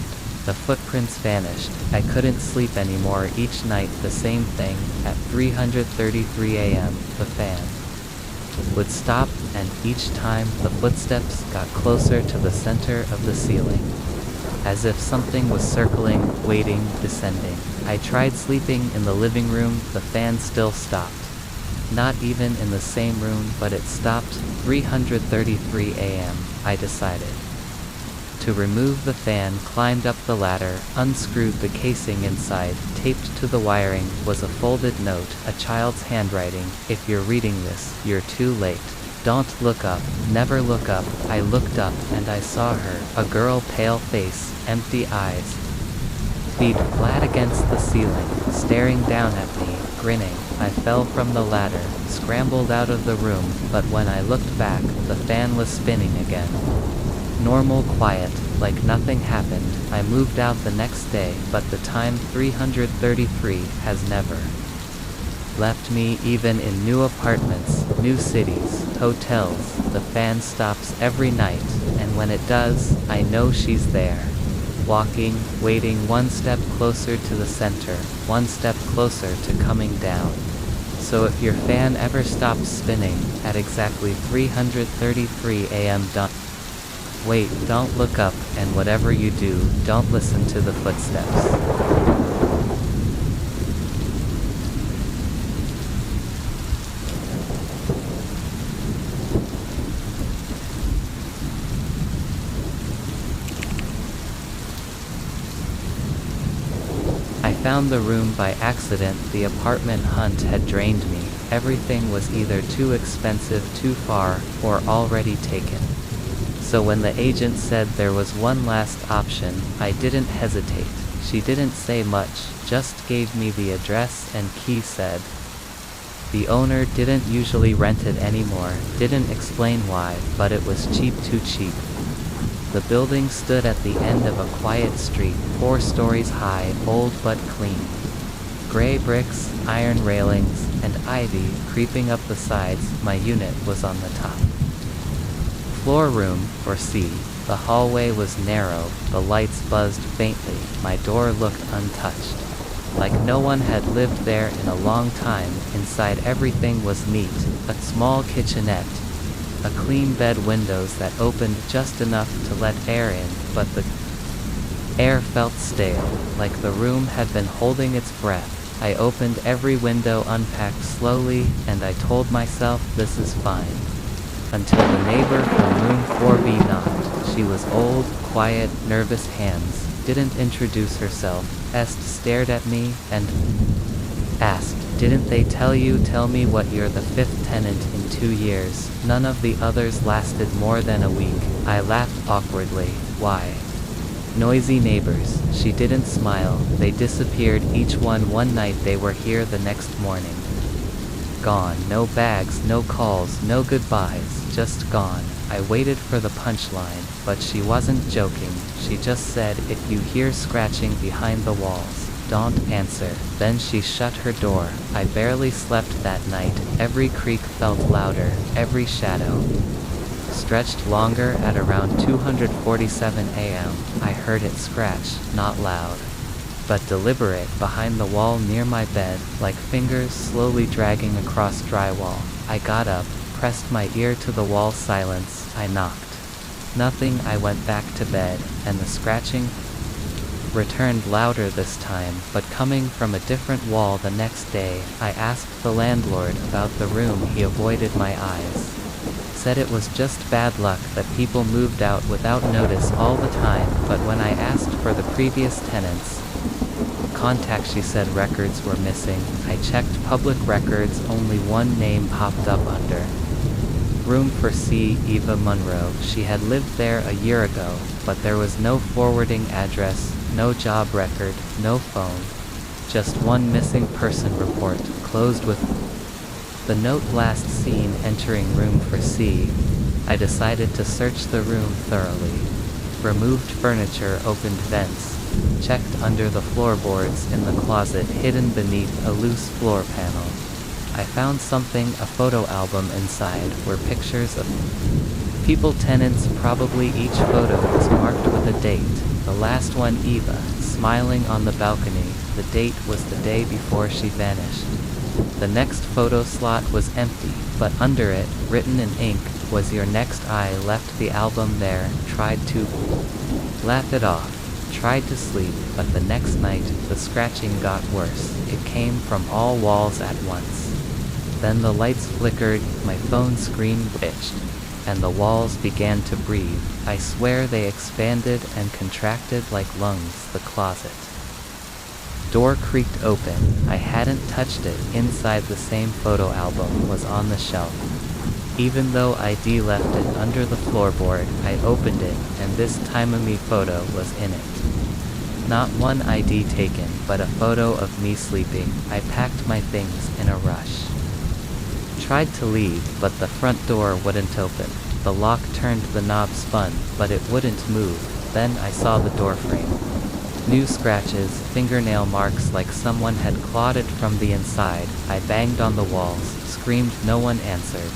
The footprints vanished. I couldn't sleep anymore. Each night the same thing. At 333 a.m., the fan would stop, and each time the footsteps got closer to the center of the ceiling. As if something was circling, waiting, descending. I tried sleeping in the living room. The fan still stopped. Not even in the same room, but it stopped. 333 a.m. I decided to remove the fan, climbed up the ladder, unscrewed the casing inside. Taped to the wiring was a folded note, a child's handwriting. If you're reading this, you're too late. Don't look up, never look up. I looked up, and I saw her, a girl, pale face, empty eyes, feet flat against the ceiling, staring down at me, grinning. I fell from the ladder, scrambled out of the room, but when I looked back, the fan was spinning again. Normal, quiet, like nothing happened. I moved out the next day, but the time 333 has never left me. Even in new apartments, new cities, hotels, the fan stops every night, and when it does, I know she's there. Walking, waiting, one step closer to the center, one step closer to coming down. So if your fan ever stops spinning at exactly 333 a.m., wait, don't look up, and whatever you do, don't listen to the footsteps. found the room by accident. The apartment hunt had drained me. Everything was either too expensive, too far, or already taken. So when the agent said there was one last option, I didn't hesitate. She didn't say much, just gave me the address and key. Said the owner didn't usually rent it anymore, didn't explain why, but it was cheap, too cheap. The building stood at the end of a quiet street, 4 stories high, old but clean. Gray bricks, iron railings, and ivy creeping up the sides. My unit was on the top floor, room 4C. The hallway was narrow, the lights buzzed faintly. My door looked untouched, like no one had lived there in a long time. Inside everything was neat, a small kitchenette, a clean bed, windows that opened just enough to let air in, but the air felt stale, like the room had been holding its breath. I opened every window, unpacked slowly, and I told myself this is fine. Until the neighbor from room 4B knocked. She was old, quiet, nervous, hands, didn't introduce herself, stared at me, and asked, "Didn't they tell you? Tell me what, you're the 5th tenant in 2 years. None of the others lasted more than a week." I laughed awkwardly. "Why?" "Noisy neighbors." She didn't smile. "They disappeared, each one night. They were here the next morning. Gone. No bags, no calls, no goodbyes, just gone." I waited for the punchline, but she wasn't joking. She just said, "If you hear scratching behind the walls, don't answer." Then she shut her door. I barely slept that night. Every creak felt louder, every shadow stretched longer. At around 2:47 a.m., I heard it scratch, not loud, but deliberate, behind the wall near my bed, like fingers slowly dragging across drywall. I got up, pressed my ear to the wall. Silence. I knocked. Nothing. I went back to bed, and the scratching returned, louder this time, but coming from a different wall. The next day, I asked the landlord about the room. He avoided my eyes. Said it was just bad luck that people moved out without notice all the time. But when I asked for the previous tenants' contact, she said records were missing. I checked public records. Only one name popped up under room 4C, Eva Monroe. She had lived there a year ago, but there was no forwarding address, no job record, no phone. Just one missing person report, closed with the note, last seen entering room 4C. I decided to search the room thoroughly. Removed furniture, opened vents, checked under the floorboards, in the closet hidden beneath a loose floor panel. I found something, a photo album. Inside were pictures of people, tenants probably. Each photo was marked with a date. The last one, Eva, smiling on the balcony. The date was the day before she vanished. The next photo slot was empty, but under it, written in ink, was "Your next." I left the album there, tried to laugh it off, tried to sleep, but the next night, the scratching got worse. It came from all walls at once. Then the lights flickered, my phone screen glitched, and the walls began to breathe. I swear they expanded and contracted like lungs. The closet door creaked open. I hadn't touched it. Inside, the same photo album was on the shelf. Even though ID left it under the floorboard, I opened it, and this time a me photo was in it. Not one ID taken, but a photo of me sleeping. I packed my things in a rush. Tried to leave, but the front door wouldn't open. The lock turned, the knob spun, but it wouldn't move. Then I saw the door frame. New scratches, fingernail marks, like someone had clawed it from the inside. I banged on the walls, screamed. No one answered.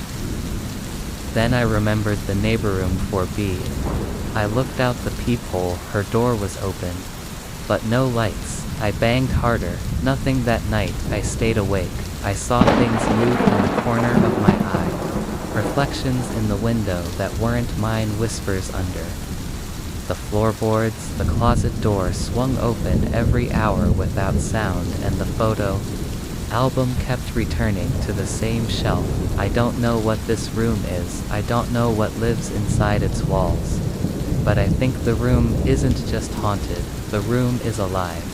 Then I remembered the neighbor, room 4B. I looked out the peephole. Her door was open, but no lights. I banged harder. Nothing. That night, I stayed awake. I saw things move in the corner of my eye. Reflections in the window that weren't mine, whispers under the floorboards. The closet door swung open every hour without sound, and the photo album kept returning to the same shelf. I don't know what this room is. I don't know what lives inside its walls. But I think the room isn't just haunted. The room is alive.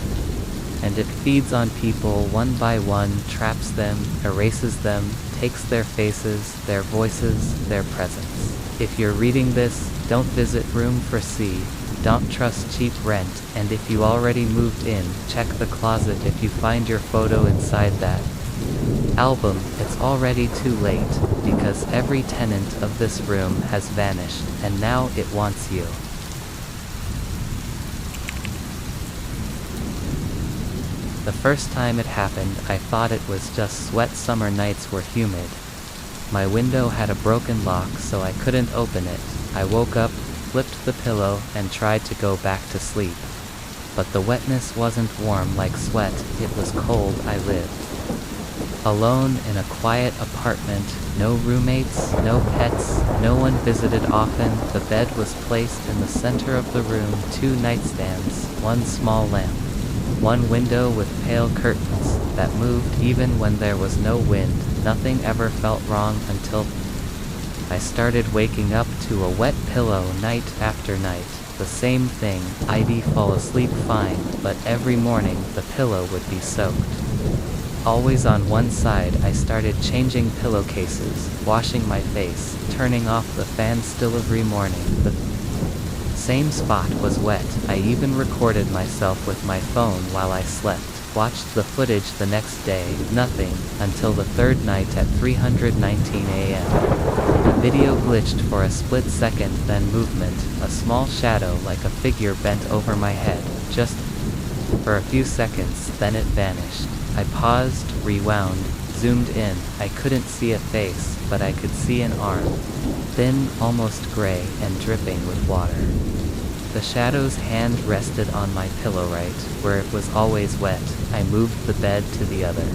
and it feeds on people one by one, traps them, erases them, takes their faces, their voices, their presence. If you're reading this, don't visit Room for C, don't trust cheap rent, and if you already moved in, check the closet if you find your photo inside that album. It's already too late, because every tenant of this room has vanished, and now it wants you. The first time it happened, I thought it was just sweat. Summer nights were humid. My window had a broken lock, so I couldn't open it. I woke up, flipped the pillow, and tried to go back to sleep. But the wetness wasn't warm like sweat, it was cold. I lived alone in a quiet apartment, no roommates, no pets, no one visited often. The bed was placed in the center of the room, 2 nightstands, 1 small lamp, 1 window with pale curtains that moved even when there was no wind. Nothing ever felt wrong until I started waking up to a wet pillow night after night. The same thing, I'd fall asleep fine, but every morning the pillow would be soaked. Always on one side. I started changing pillowcases, washing my face, turning off the fan still every morning. The same spot was wet. I even recorded myself with my phone while I slept. Watched the footage the next day, nothing, until the 3rd night at 3:19 a.m. The video glitched for a split second, then movement, a small shadow like a figure bent over my head, just for a few seconds, then it vanished. I paused, rewound, zoomed in. I couldn't see a face, but I could see an arm, thin, almost gray, and dripping with water. The shadow's hand rested on my pillow right where it was always wet. I moved the bed to the other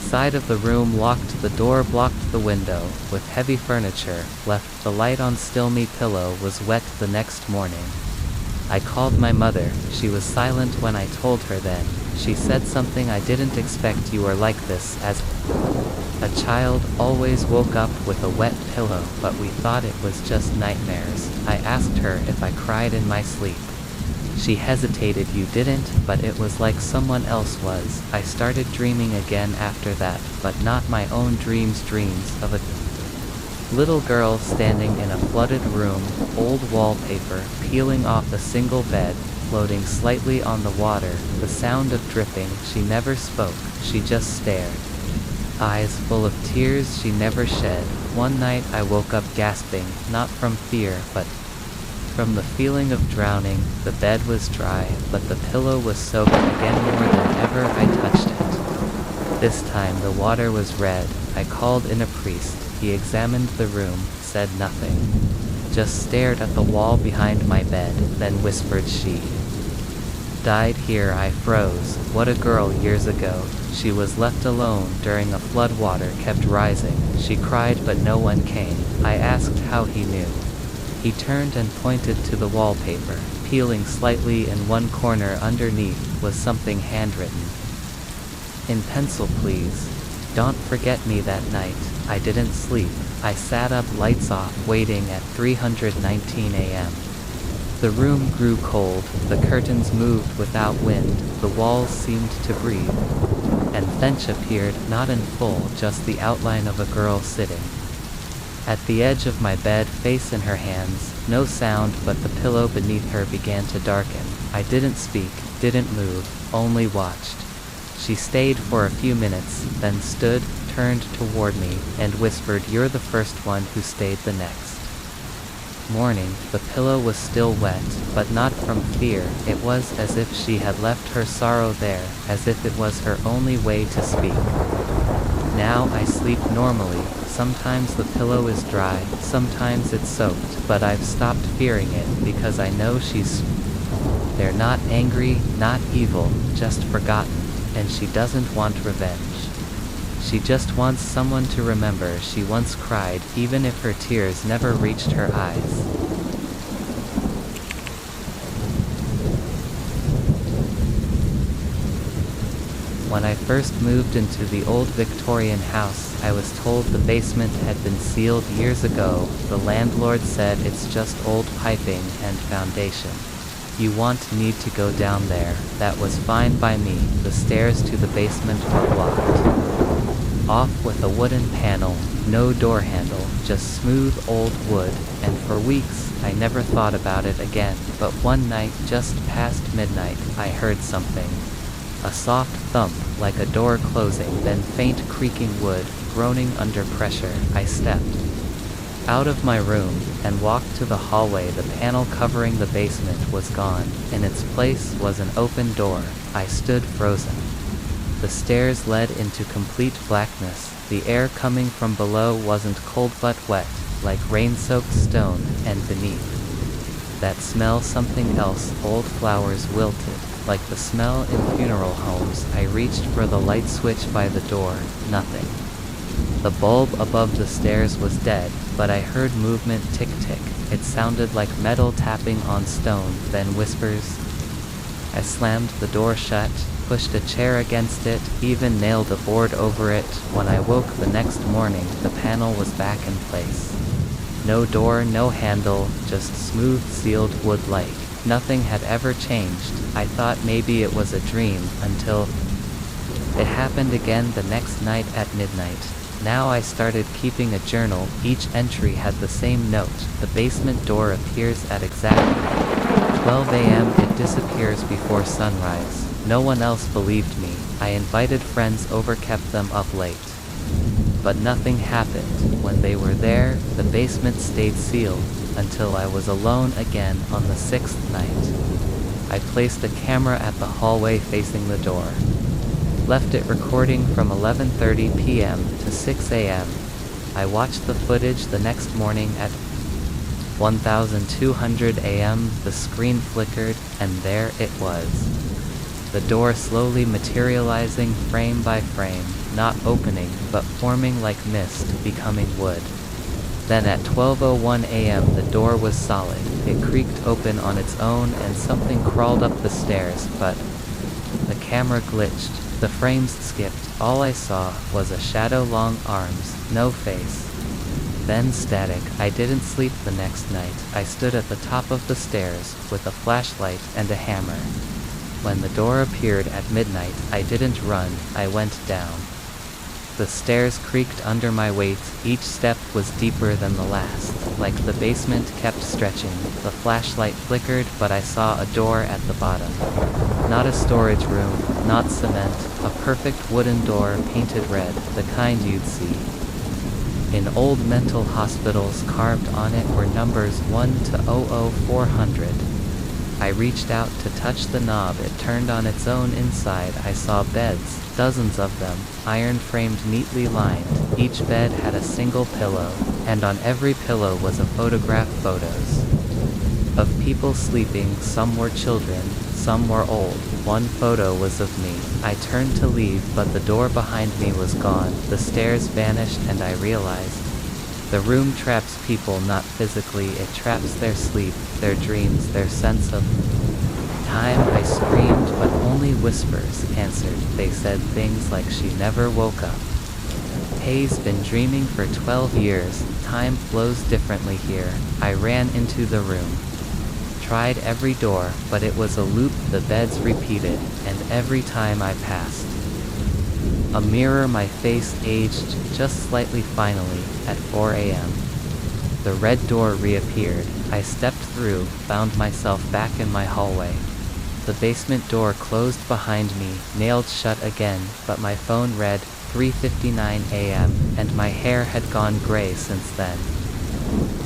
side of the room, locked the door, blocked the window with heavy furniture, left the light on. Still, my pillow was wet the next morning. I called my mother. She was silent when I told her. Then she said something I didn't expect. You were like this as a child, always woke up with a wet pillow, but we thought it was just nightmares. I asked her if I cried in my sleep. She hesitated. You didn't, but it was like someone else was. I started dreaming again after that, but not my own dreams. Dreams of a little girl standing in a flooded room, old wallpaper, peeling off a single bed, floating slightly on the water, the sound of dripping. She never spoke, she just stared. Eyes full of tears she never shed. One night I woke up gasping, not from fear, but from the feeling of drowning. The bed was dry, but the pillow was soaked again. More than ever I touched it. This time the water was red. I called in a priest. He examined the room, said nothing, just stared at the wall behind my bed, then whispered, "She died here." I froze. What a girl years ago. She was left alone during a flood. Water kept rising. She cried, but no one came. I asked how he knew. He turned and pointed to the wallpaper. Peeling slightly in one corner underneath was something handwritten. "In pencil, please. Don't forget me." That night, I didn't sleep. I sat up, lights off, waiting at 3:19 a.m. The room grew cold, the curtains moved without wind, the walls seemed to breathe. And Fench appeared, not in full, just the outline of a girl sitting at the edge of my bed, face in her hands. No sound, but the pillow beneath her began to darken. I didn't speak, didn't move, only watched. She stayed for a few minutes, then stood, turned toward me, and whispered, "You're the first one who stayed." The next morning, the pillow was still wet, but not from fear. It was as if she had left her sorrow there, as if it was her only way to speak. Now I sleep normally. Sometimes the pillow is dry, sometimes it's soaked, but I've stopped fearing it because I know she's there, not angry, not evil, just forgotten, and she doesn't want revenge. She just wants someone to remember she once cried, even if her tears never reached her eyes. When I first moved into the old Victorian house, I was told the basement had been sealed years ago. The landlord said it's just old piping and foundation. You won't need to go down there. That was fine by me. The stairs to the basement were blocked off with a wooden panel, no door handle, just smooth old wood, and for weeks I never thought about it again. But one night, just past midnight, I heard something. A soft thump, like a door closing, then faint creaking wood, groaning under pressure. I stepped out of my room and walked to the hallway. The panel covering the basement was gone. In its place was an open door. I stood frozen. The stairs led into complete blackness. The air coming from below wasn't cold but wet, like rain-soaked stone, and beneath that smell something else. Old flowers wilted, like the smell in funeral homes. I reached for the light switch by the door. Nothing. The bulb above the stairs was dead, but I heard movement. Tick-tick. It sounded like metal tapping on stone, then whispers. I slammed the door shut, pushed a chair against it, even nailed a board over it. When I woke the next morning, the panel was back in place. No door, no handle, just smooth sealed wood like nothing had ever changed. I thought maybe it was a dream, until it happened again the next night at midnight. Now I started keeping a journal. Each entry had the same note. The basement door appears at exactly 12 a.m. It disappears before sunrise. No one else believed me. I invited friends over, kept them up late. But nothing happened. When they were there, the basement stayed sealed, until I was alone again on the 6th night. I placed a camera at the hallway facing the door. Left it recording from 11:30 p.m. to 6 a.m. I watched the footage the next morning at 1200 a.m. The screen flickered, and there it was. The door slowly materializing frame by frame, not opening, but forming like mist, becoming wood. Then at 12:01 a.m. the door was solid. It creaked open on its own and something crawled up the stairs, but the camera glitched. The frames skipped. All I saw was a shadow, long arms, no face. Then static. I didn't sleep the next night. I stood at the top of the stairs with a flashlight and a hammer. When the door appeared at midnight, I didn't run, I went down. The stairs creaked under my weight. Each step was deeper than the last, like the basement kept stretching. The flashlight flickered, but I saw a door at the bottom. Not a storage room, not cement, a perfect wooden door painted red, the kind you'd see in old mental hospitals. Carved on it were numbers 1 to 00400. I reached out to touch the knob. It turned on its own. Inside I saw beds, dozens of them, iron-framed, neatly lined. Each bed had a single pillow, and on every pillow was a photograph. Photos of people sleeping. Some were children, some were old. One photo was of me. I turned to leave, but the door behind me was gone. The stairs vanished, and I realized the room traps people, not physically. It traps their sleep, their dreams, their sense of time. I screamed, but only whispers answered. They said things like she never woke up. Hay's been dreaming for 12 years. Time flows differently here. I ran into the room. Tried every door, but it was a loop. The beds repeated, and every time I passed a mirror, my face aged just slightly. Finally, at 4 a.m., the red door reappeared. I stepped through, found myself back in my hallway. The basement door closed behind me, nailed shut again, but my phone read 3:59 a.m., and my hair had gone gray since then.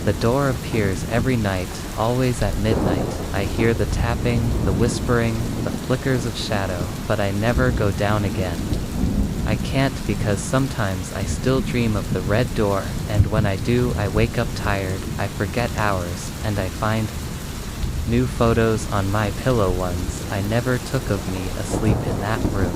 The door appears every night, always at midnight. I hear the tapping, the whispering, the flickers of shadow, but I never go down again. I can't, because sometimes I still dream of the red door, and when I do, I wake up tired, I forget hours, and I find new photos on my pillow, ones I never took of me asleep in that room.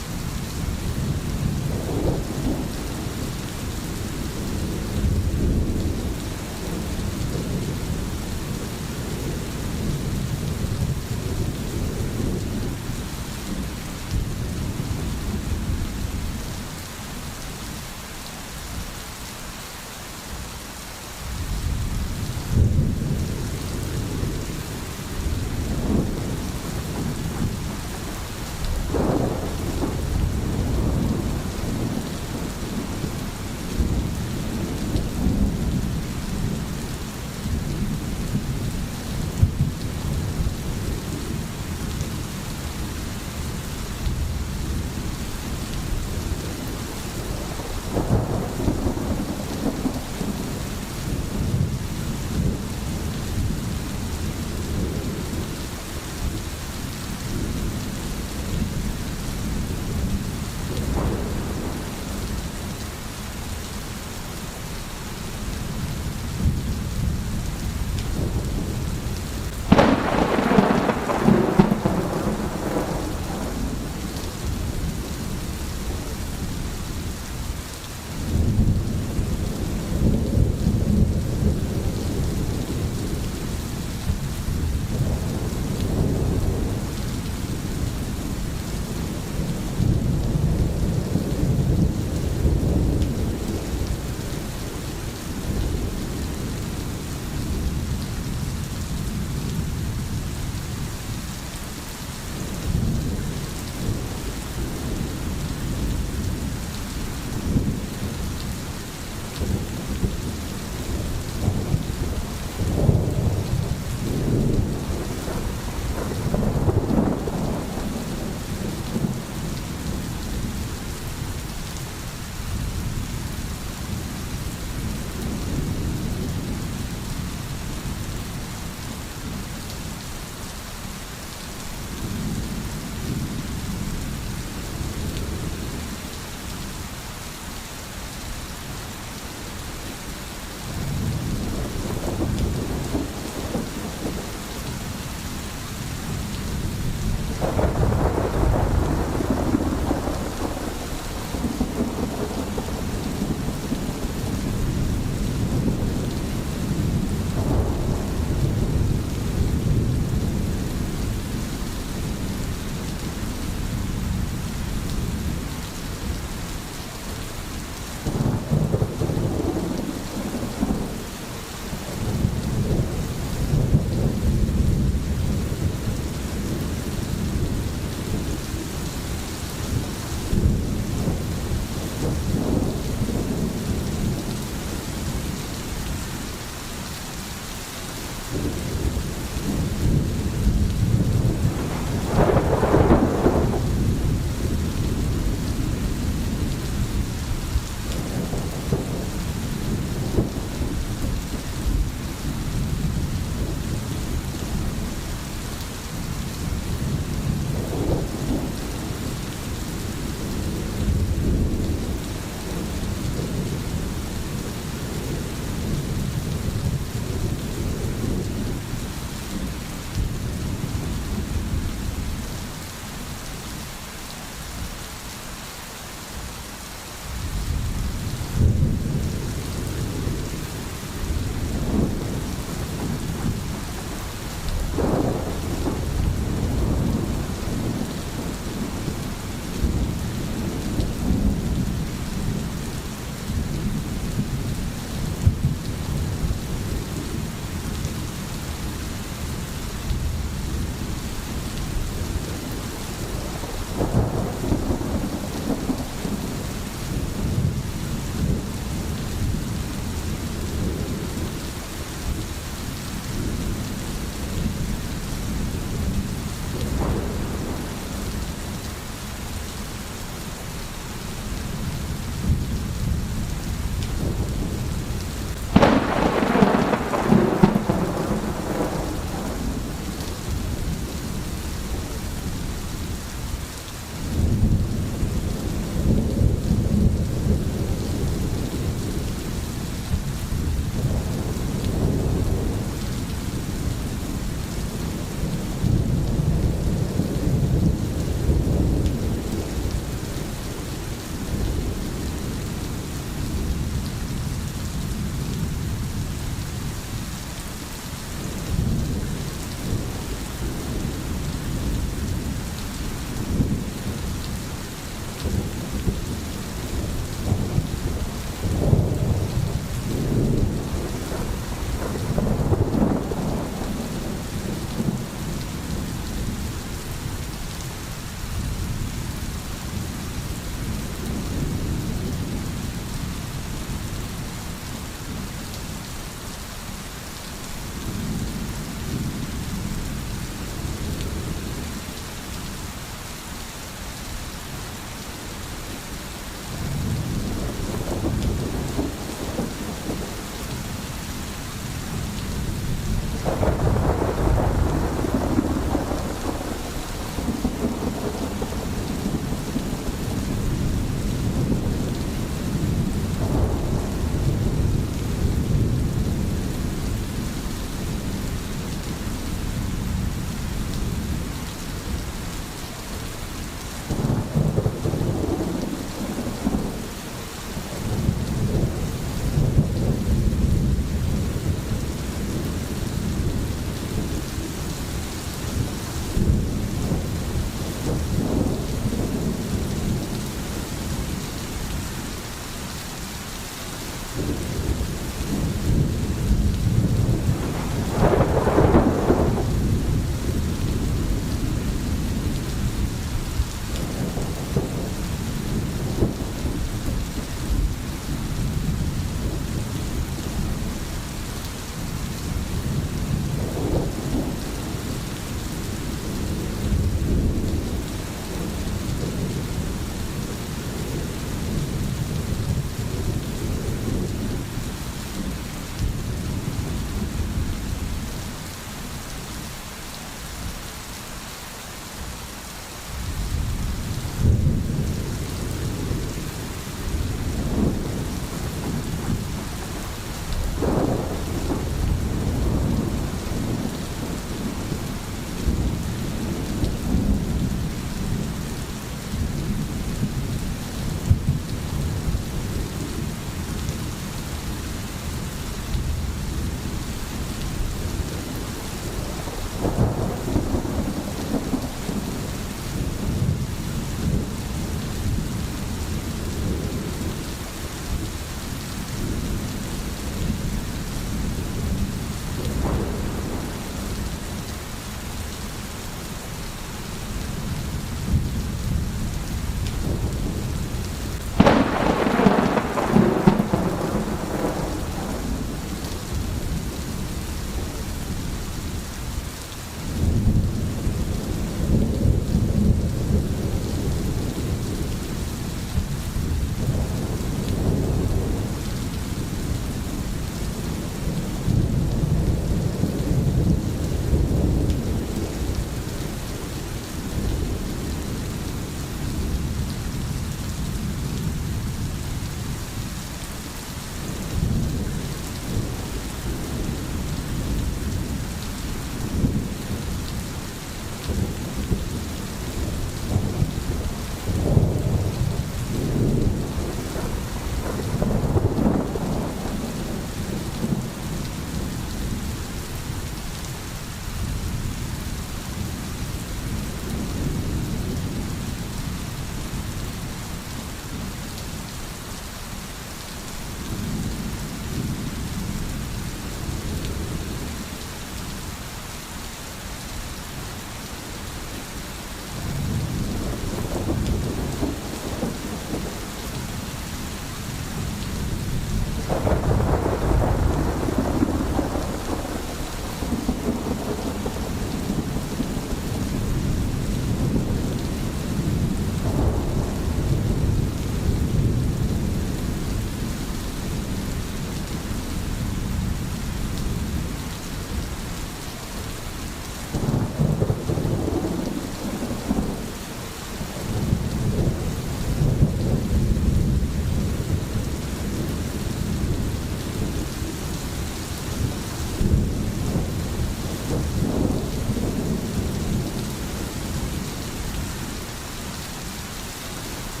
I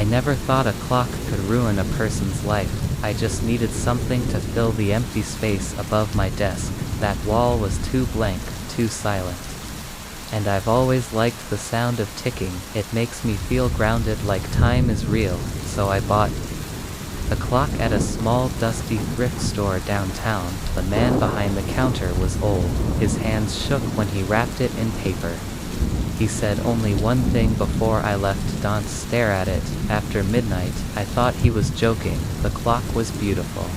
never thought a clock could ruin a person's life. I just needed something to fill the empty space above my desk. That wall was too blank, too silent. And I've always liked the sound of ticking. It makes me feel grounded, like time is real, so I bought a clock at a small dusty thrift store downtown. The man behind the counter was old. His hands shook when he wrapped it in paper. He said only one thing before I left: "Don't stare at it after midnight." I thought he was joking. The clock was beautiful.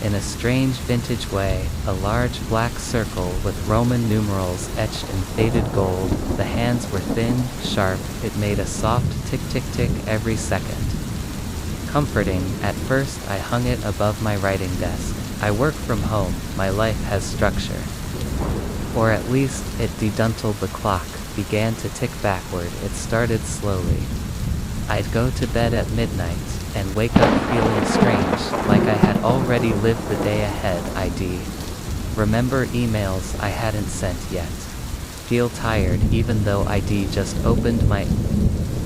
In a strange vintage way, a large black circle with Roman numerals etched in faded gold. The hands were thin, sharp. It made a soft tick-tick-tick every second. Comforting. At first I hung it above my writing desk. I work from home. My life has structure. Or at least, it did until the clock began to tick backward. It started slowly. I'd go to bed at midnight and wake up feeling strange, like I had already lived the day ahead. I'd remember emails I hadn't sent yet. Feel tired even though I'd just opened my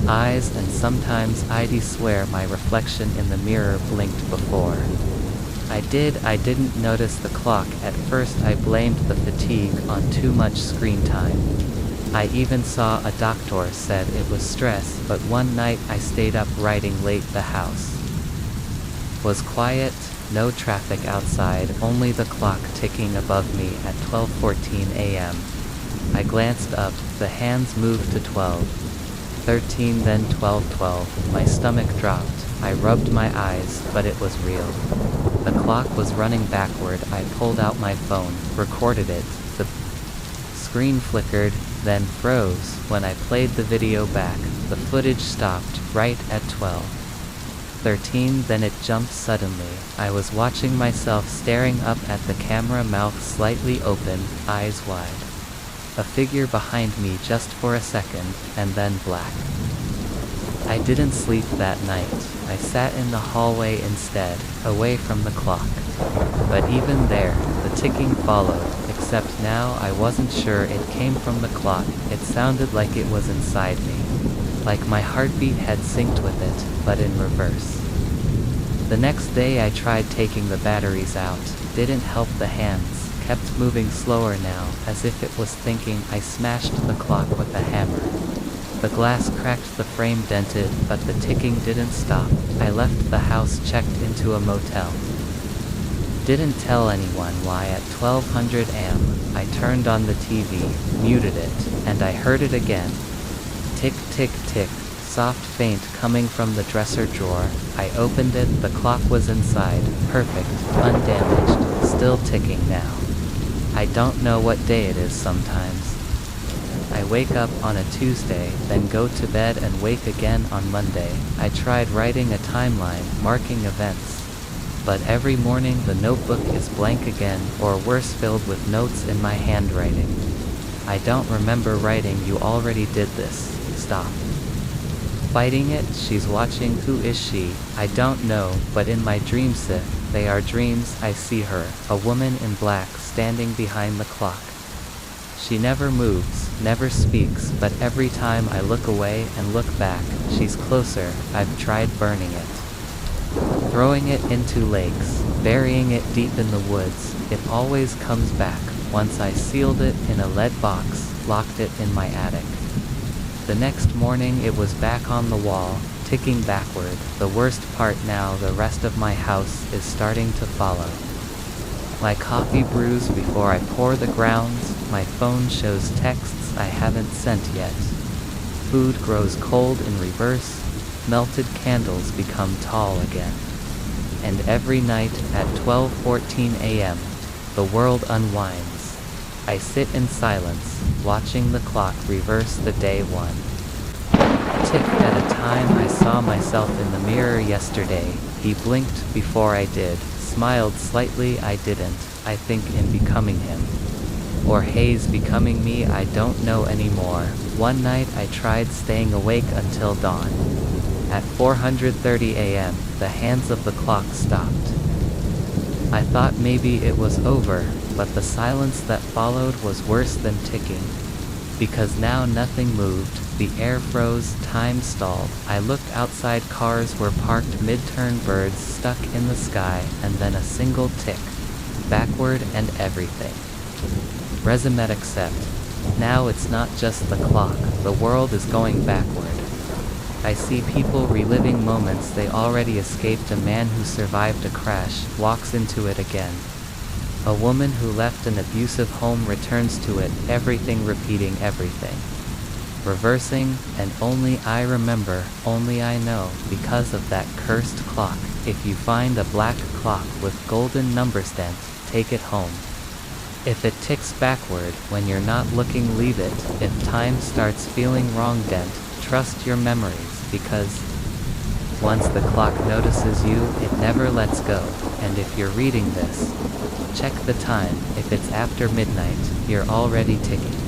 eyes, and sometimes I'd swear my reflection in the mirror blinked before I didn't notice the clock. At first I blamed the fatigue on too much screen time. I even saw a doctor said it was stress, but one night I stayed up writing late. The house was quiet, no traffic outside, only the clock ticking above me at 12:14 a.m. I glanced up. The hands moved to 12:13, then 12:12. My stomach dropped. I rubbed my eyes, but it was real. The clock was running backward. I pulled out my phone, recorded it. The screen flickered, then froze. When I played the video back, the footage stopped right at 12:13. Then it jumped suddenly. I was watching myself staring up at the camera, mouth slightly open, eyes wide. A figure behind me just for a second, and then black. I didn't sleep that night. I sat in the hallway instead, away from the clock. But even there, the ticking followed, except now I wasn't sure it came from the clock. It sounded like it was inside me. Like my heartbeat had synced with it, but in reverse. The next day I tried taking the batteries out. Didn't help. The hands kept moving slower now, as if it was thinking. I smashed the clock with a hammer. The glass cracked, the frame dented, but the ticking didn't stop. I left the house, checked into a motel. Didn't tell anyone why. At 1200 am, I turned on the TV, muted it, and I heard it again. Tick, tick, tick, soft, faint, coming from the dresser drawer. I opened it. The clock was inside, perfect, undamaged, still ticking now. I don't know what day it is sometimes. I wake up on a Tuesday, then go to bed and wake again on Monday. I tried writing a timeline, marking events. But every morning the notebook is blank again, or worse, filled with notes in my handwriting. I don't remember writing. You already did this. Stop fighting it. She's watching. Who is she? I don't know, but in my dreams, if they are dreams, I see her, a woman in black, standing behind the clock. She never moves, never speaks, but every time I look away and look back, she's closer. I've tried burning it, throwing it into lakes, burying it deep in the woods. It always comes back. Once I sealed it in a lead box, locked it in my attic. The next morning it was back on the wall, ticking backward. The worst part now, the rest of my house is starting to follow. My coffee brews before I pour the grounds. My phone shows texts I haven't sent yet. Food grows cold in reverse. Melted candles become tall again. And every night at 12:14 a.m., the world unwinds. I sit in silence, watching the clock reverse the day one tick at a time. I saw myself in the mirror yesterday. He blinked before I did. smiled slightly. I didn't, I think, in becoming him. Or Hayes becoming me, I don't know anymore. One night I tried staying awake until dawn. At 4:30 a.m., the hands of the clock stopped. I thought maybe it was over, but the silence that followed was worse than ticking. Because now nothing moved, the air froze, time stalled. I looked outside, cars were parked mid-turn, birds stuck in the sky, and then a single tick. Backward and everything. Resume accept. Now it's not just the clock, the world is going backward. I see people reliving moments they already escaped. A man who survived a crash walks into it again. A woman who left an abusive home returns to it, everything repeating everything. Reversing, and only I remember, only I know, because of that cursed clock. If you find a black clock with golden number stamped, take it home. If it ticks backward when you're not looking, leave it. If time starts feeling wrong, dent, trust your memories, because once the clock notices you, it never lets go. And if you're reading this, check the time. If it's after midnight, you're already ticking.